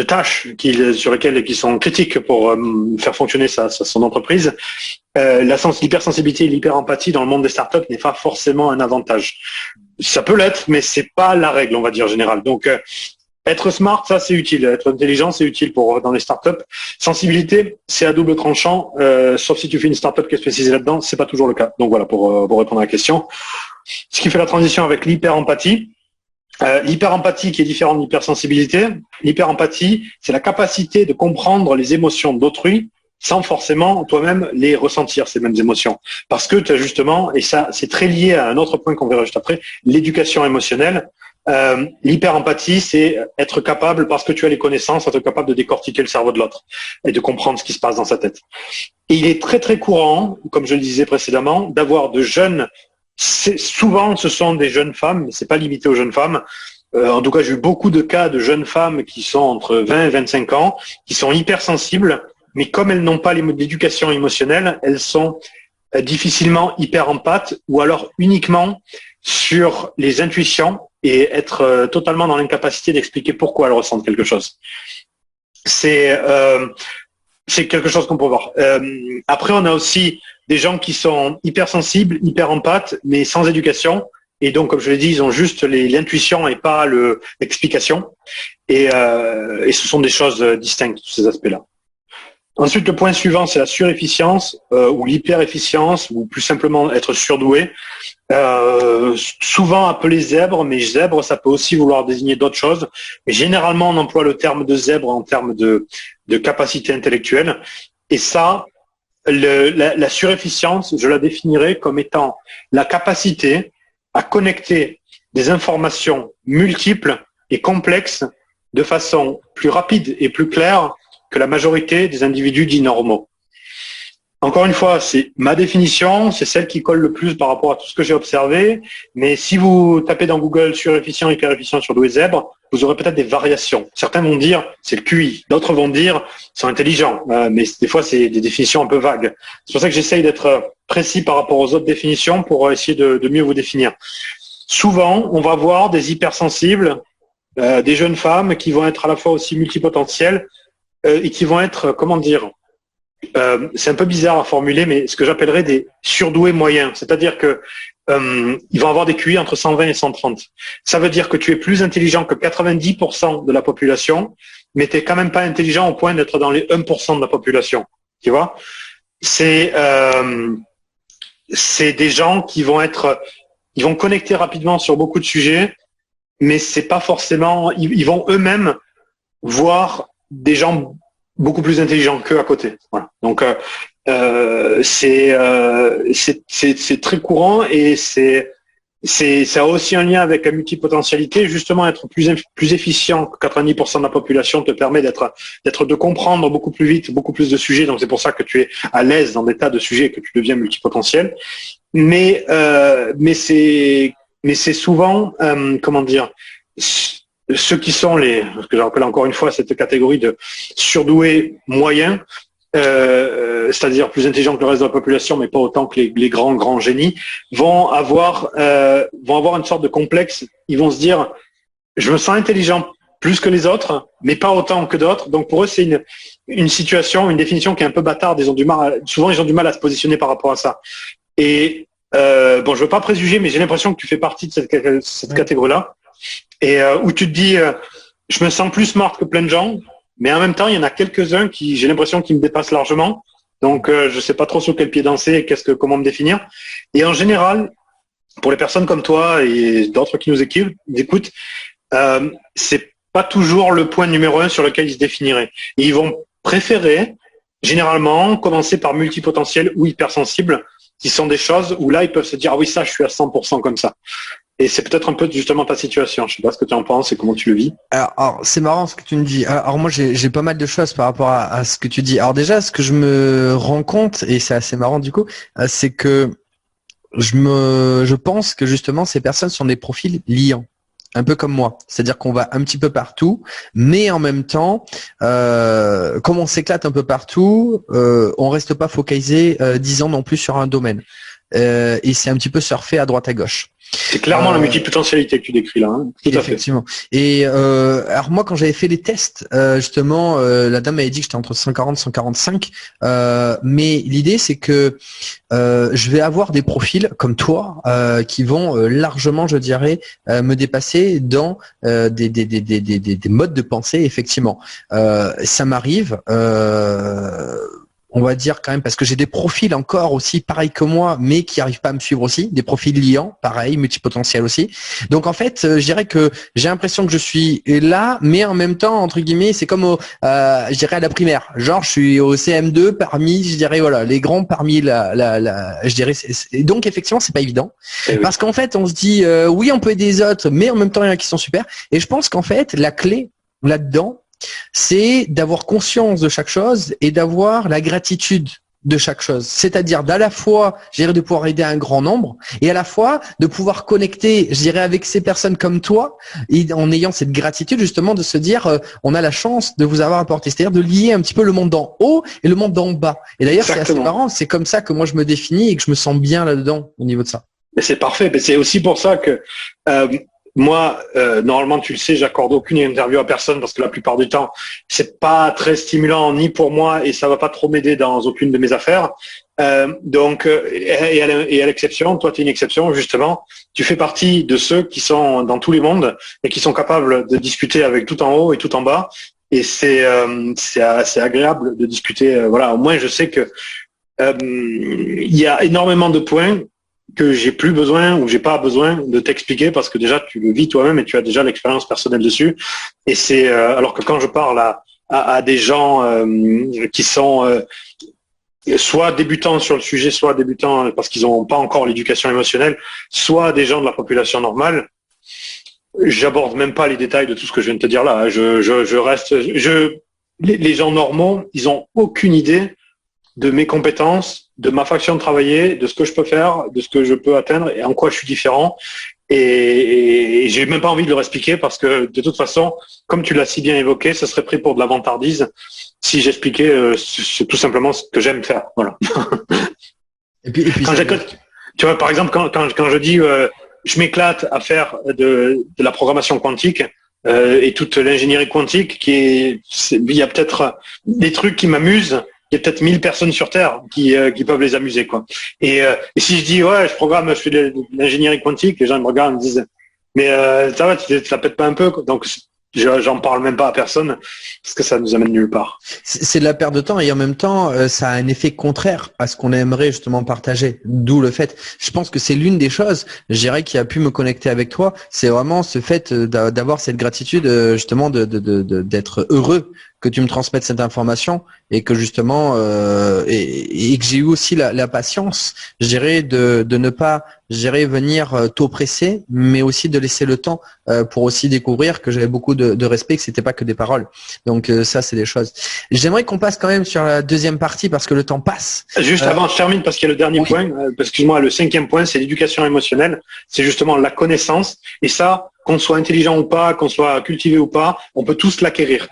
tâches sur lesquelles qui sont critiques pour faire fonctionner son entreprise, l'hypersensibilité et l'hyperempathie dans le monde des startups n'est pas forcément un avantage. Ça peut l'être, mais c'est pas la règle, on va dire générale. Donc, être smart, ça c'est utile. Être intelligent, c'est utile dans les startups. Sensibilité, c'est à double tranchant. Sauf si tu fais une startup qui est spécialisée là-dedans, c'est pas toujours le cas. Donc voilà pour répondre à la question. Ce qui fait la transition avec l'hyperempathie. L'hyperempathie qui est différente de l'hypersensibilité. L'hyperempathie, c'est la capacité de comprendre les émotions d'autrui sans forcément toi-même les ressentir, ces mêmes émotions. Parce que tu as justement, et ça c'est très lié à un autre point qu'on verra juste après, l'éducation émotionnelle. L'hyperempathie, c'est être capable, parce que tu as les connaissances, être capable de décortiquer le cerveau de l'autre et de comprendre ce qui se passe dans sa tête. Et il est très très courant, comme je le disais précédemment, d'avoir de jeunes, souvent ce sont des jeunes femmes, mais c'est pas limité aux jeunes femmes. En tout cas, j'ai eu beaucoup de cas de jeunes femmes qui sont entre 20 et 25 ans, qui sont hypersensibles, mais comme elles n'ont pas l'éducation émotionnelle, elles sont difficilement hyper empathes ou alors uniquement sur les intuitions et être totalement dans l'incapacité d'expliquer pourquoi elles ressentent quelque chose. C'est quelque chose qu'on peut voir. Après, on a aussi des gens qui sont hypersensibles, hyper empathes, mais sans éducation. Et donc, comme je l'ai dit, ils ont juste l'intuition et pas l'explication. Et ce sont des choses distinctes, ces aspects-là. Ensuite, le point suivant, c'est la surefficience ou l'hyperefficience, ou plus simplement être surdoué. Souvent appelé zèbre, mais zèbre, ça peut aussi vouloir désigner d'autres choses. Mais généralement, on emploie le terme de zèbre en termes de capacité intellectuelle. Et ça, la surefficience, je la définirais comme étant la capacité à connecter des informations multiples et complexes de façon plus rapide et plus claire que la majorité des individus dits normaux. Encore une fois, c'est ma définition, c'est celle qui colle le plus par rapport à tout ce que j'ai observé, mais si vous tapez dans Google surefficient, hyperefficient, surdoué, zèbre, vous aurez peut-être des variations. Certains vont dire c'est le QI, d'autres vont dire c'est intelligent, mais des fois c'est des définitions un peu vagues. C'est pour ça que j'essaye d'être précis par rapport aux autres définitions pour essayer de mieux vous définir. Souvent, on va voir des hypersensibles, des jeunes femmes qui vont être à la fois aussi multipotentielles, et qui vont être, c'est un peu bizarre à formuler, mais ce que j'appellerais des surdoués moyens. C'est-à-dire que ils vont avoir des QI entre 120 et 130. Ça veut dire que tu es plus intelligent que 90% de la population, mais tu n'es quand même pas intelligent au point d'être dans les 1% de la population. Tu vois ? C'est des gens qui vont ils vont connecter rapidement sur beaucoup de sujets, mais c'est pas forcément, ils vont eux-mêmes voir des gens beaucoup plus intelligents qu'eux à côté. Voilà. Donc c'est très courant et c'est ça a aussi un lien avec la multipotentialité. Justement, être plus efficient que 90% de la population te permet de comprendre beaucoup plus vite, beaucoup plus de sujets. Donc, c'est pour ça que tu es à l'aise dans des tas de sujets et que tu deviens multipotentiel. Mais c'est souvent, comment dire, ceux qui sont ce que j'appelle encore une fois cette catégorie de surdoués moyens, c'est-à-dire plus intelligents que le reste de la population, mais pas autant que les grands génies, vont avoir une sorte de complexe. Ils vont se dire, je me sens intelligent plus que les autres, mais pas autant que d'autres. Donc pour eux, c'est une situation, une définition qui est un peu bâtarde. Souvent, ils ont du mal à se positionner par rapport à ça. Et je veux pas préjuger, mais j'ai l'impression que tu fais partie de cette catégorie-là, et où tu te dis, je me sens plus smart que plein de gens. Mais en même temps, il y en a quelques-uns qui, j'ai l'impression qu'ils me dépassent largement. Donc, je sais pas trop sur quel pied danser et comment me définir. Et en général, pour les personnes comme toi et d'autres qui nous écoutent, c'est pas toujours le point numéro 1 sur lequel ils se définiraient. Et ils vont préférer, généralement, commencer par multipotentiel ou hypersensible, qui sont des choses où là, ils peuvent se dire, ah oui, ça, je suis à 100% comme ça. Et c'est peut-être un peu justement ta situation. Je sais pas ce que tu en penses et comment tu le vis.
Alors c'est marrant ce que tu me dis. Alors moi j'ai pas mal de choses par rapport à ce que tu dis. Alors déjà ce que je me rends compte, et c'est assez marrant du coup, c'est que je pense que justement ces personnes sont des profils liants. Un peu comme moi, c'est-à-dire qu'on va un petit peu partout, mais en même temps, comme on s'éclate un peu partout, on reste pas focalisé 10 ans non plus sur un domaine. Et c'est un petit peu surfer à droite à gauche.
C'est clairement la multipotentialité que tu décris là. Hein. Tout
effectivement. Et alors moi, quand j'avais fait les tests, justement, la dame m'avait dit que j'étais entre 140 et 145. Mais l'idée, c'est que je vais avoir des profils comme toi qui vont largement, je dirais, me dépasser dans des modes de pensée. Effectivement, ça m'arrive. On va dire quand même, parce que j'ai des profils encore aussi pareils que moi, mais qui n'arrivent pas à me suivre aussi, des profils liants, pareil, multipotentiels aussi. Donc en fait, je dirais que j'ai l'impression que je suis là, mais en même temps, entre guillemets, c'est comme je dirais à la primaire. Genre, je suis au CM2 parmi, je dirais voilà, les grands parmi je dirais. Donc effectivement, c'est pas évident, parce qu'en fait, on se dit oui, on peut aider les autres, mais en même temps, il y en a qui sont super. Et je pense qu'en fait, la clé là-dedans, c'est d'avoir conscience de chaque chose et d'avoir la gratitude de chaque chose. C'est-à-dire d'à la fois, je dirais, de pouvoir aider un grand nombre et à la fois de pouvoir connecter, je dirais, avec ces personnes comme toi et en ayant cette gratitude justement de se dire on a la chance de vous avoir apporté, c'est-à-dire de lier un petit peu le monde d'en haut et le monde d'en bas. Et d'ailleurs, c'est assez marrant, c'est comme ça que moi je me définis et que je me sens bien là-dedans au niveau de ça.
Mais c'est parfait, mais c'est aussi pour ça que moi, normalement, tu le sais, j'accorde aucune interview à personne parce que la plupart du temps, c'est pas très stimulant ni pour moi et ça va pas trop m'aider dans aucune de mes affaires. Et à l'exception, toi, tu es une exception, justement. Tu fais partie de ceux qui sont dans tous les mondes et qui sont capables de discuter avec tout en haut et tout en bas. Et c'est assez agréable de discuter. Voilà, au moins, je sais que il y a énormément de points que j'ai plus besoin ou j'ai pas besoin de t'expliquer parce que déjà tu le vis toi-même et tu as déjà l'expérience personnelle dessus. Et c'est alors que quand je parle à des gens qui sont soit débutants sur le sujet, soit débutants parce qu'ils n'ont pas encore l'éducation émotionnelle, soit des gens de la population normale, j'aborde même pas les détails de tout ce que je viens de te dire là. Les gens normaux, ils ont aucune idée de mes compétences, de ma façon de travailler, de ce que je peux faire, de ce que je peux atteindre et en quoi je suis différent. Et j'ai même pas envie de leur expliquer parce que de toute façon, comme tu l'as si bien évoqué, ce serait pris pour de la vantardise si j'expliquais c'est tout simplement ce que j'aime faire. Voilà. Et puis tu vois, par exemple, quand je dis je m'éclate à faire de la programmation quantique et toute l'ingénierie quantique, il y a peut-être des trucs qui m'amusent. Il y a peut-être 1000 personnes sur Terre qui peuvent les amuser, quoi. Et si je dis ouais, je fais de l'ingénierie quantique, les gens me regardent et me disent mais ça va, tu la pètes pas un peu, quoi. Donc j'en parle même pas à personne parce que ça nous amène nulle part.
C'est de la perte de temps et en même temps ça a un effet contraire à ce qu'on aimerait justement partager. D'où le fait, je pense que c'est l'une des choses, je dirais, qui a pu me connecter avec toi, c'est vraiment ce fait d'avoir cette gratitude justement d'être heureux que tu me transmettes cette information et que justement et que j'ai eu aussi la patience, je dirais, de ne pas venir t'oppresser, mais aussi de laisser le temps pour aussi découvrir que j'avais beaucoup de respect, que c'était pas que des paroles. Donc ça, c'est des choses. J'aimerais qu'on passe quand même sur la deuxième partie parce que le temps passe.
Juste avant, je termine parce qu'il y a le dernier point. Excuse-moi, le 5e point, c'est l'éducation émotionnelle. C'est justement la connaissance. Et ça, qu'on soit intelligent ou pas, qu'on soit cultivé ou pas, on peut tous l'acquérir.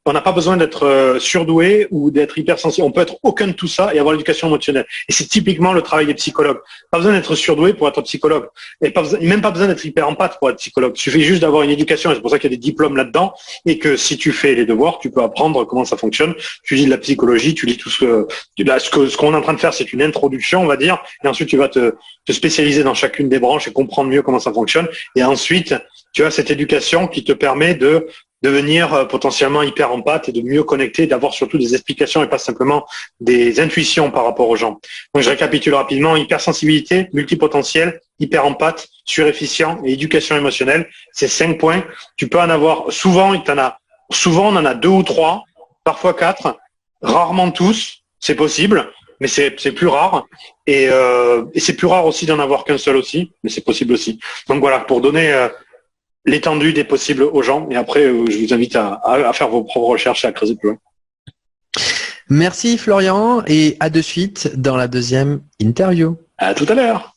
On n'a pas besoin d'être surdoué ou d'être hypersensible. On peut être aucun de tout ça et avoir l'éducation émotionnelle. Et c'est typiquement le travail des psychologues. Pas besoin d'être surdoué pour être psychologue. Et même pas besoin d'être hyper empathe pour être psychologue. Il suffit juste d'avoir une éducation. Et c'est pour ça qu'il y a des diplômes là-dedans. Et que si tu fais les devoirs, tu peux apprendre comment ça fonctionne. Tu lis de la psychologie, tu lis tout ce qu'on est en train de faire, c'est une introduction, on va dire. Et ensuite, tu vas te spécialiser dans chacune des branches et comprendre mieux comment ça fonctionne. Et ensuite, tu as cette éducation qui te permet de devenir potentiellement hyper empathe et de mieux connecter, d'avoir surtout des explications et pas simplement des intuitions par rapport aux gens. Donc je récapitule rapidement: hypersensibilité, multipotentiel, hyper empathe, surefficient et éducation émotionnelle. Ces 5 points, tu peux en avoir souvent, souvent on en a 2 ou 3, parfois 4, rarement tous, c'est possible, mais c'est plus rare. Et c'est plus rare aussi d'en avoir qu'un seul aussi, mais c'est possible aussi. Donc voilà, pour donner l'étendue des possibles aux gens. Et après, je vous invite à faire vos propres recherches et à creuser plus loin.
Merci Florian et à de suite dans la deuxième interview.
À tout à l'heure.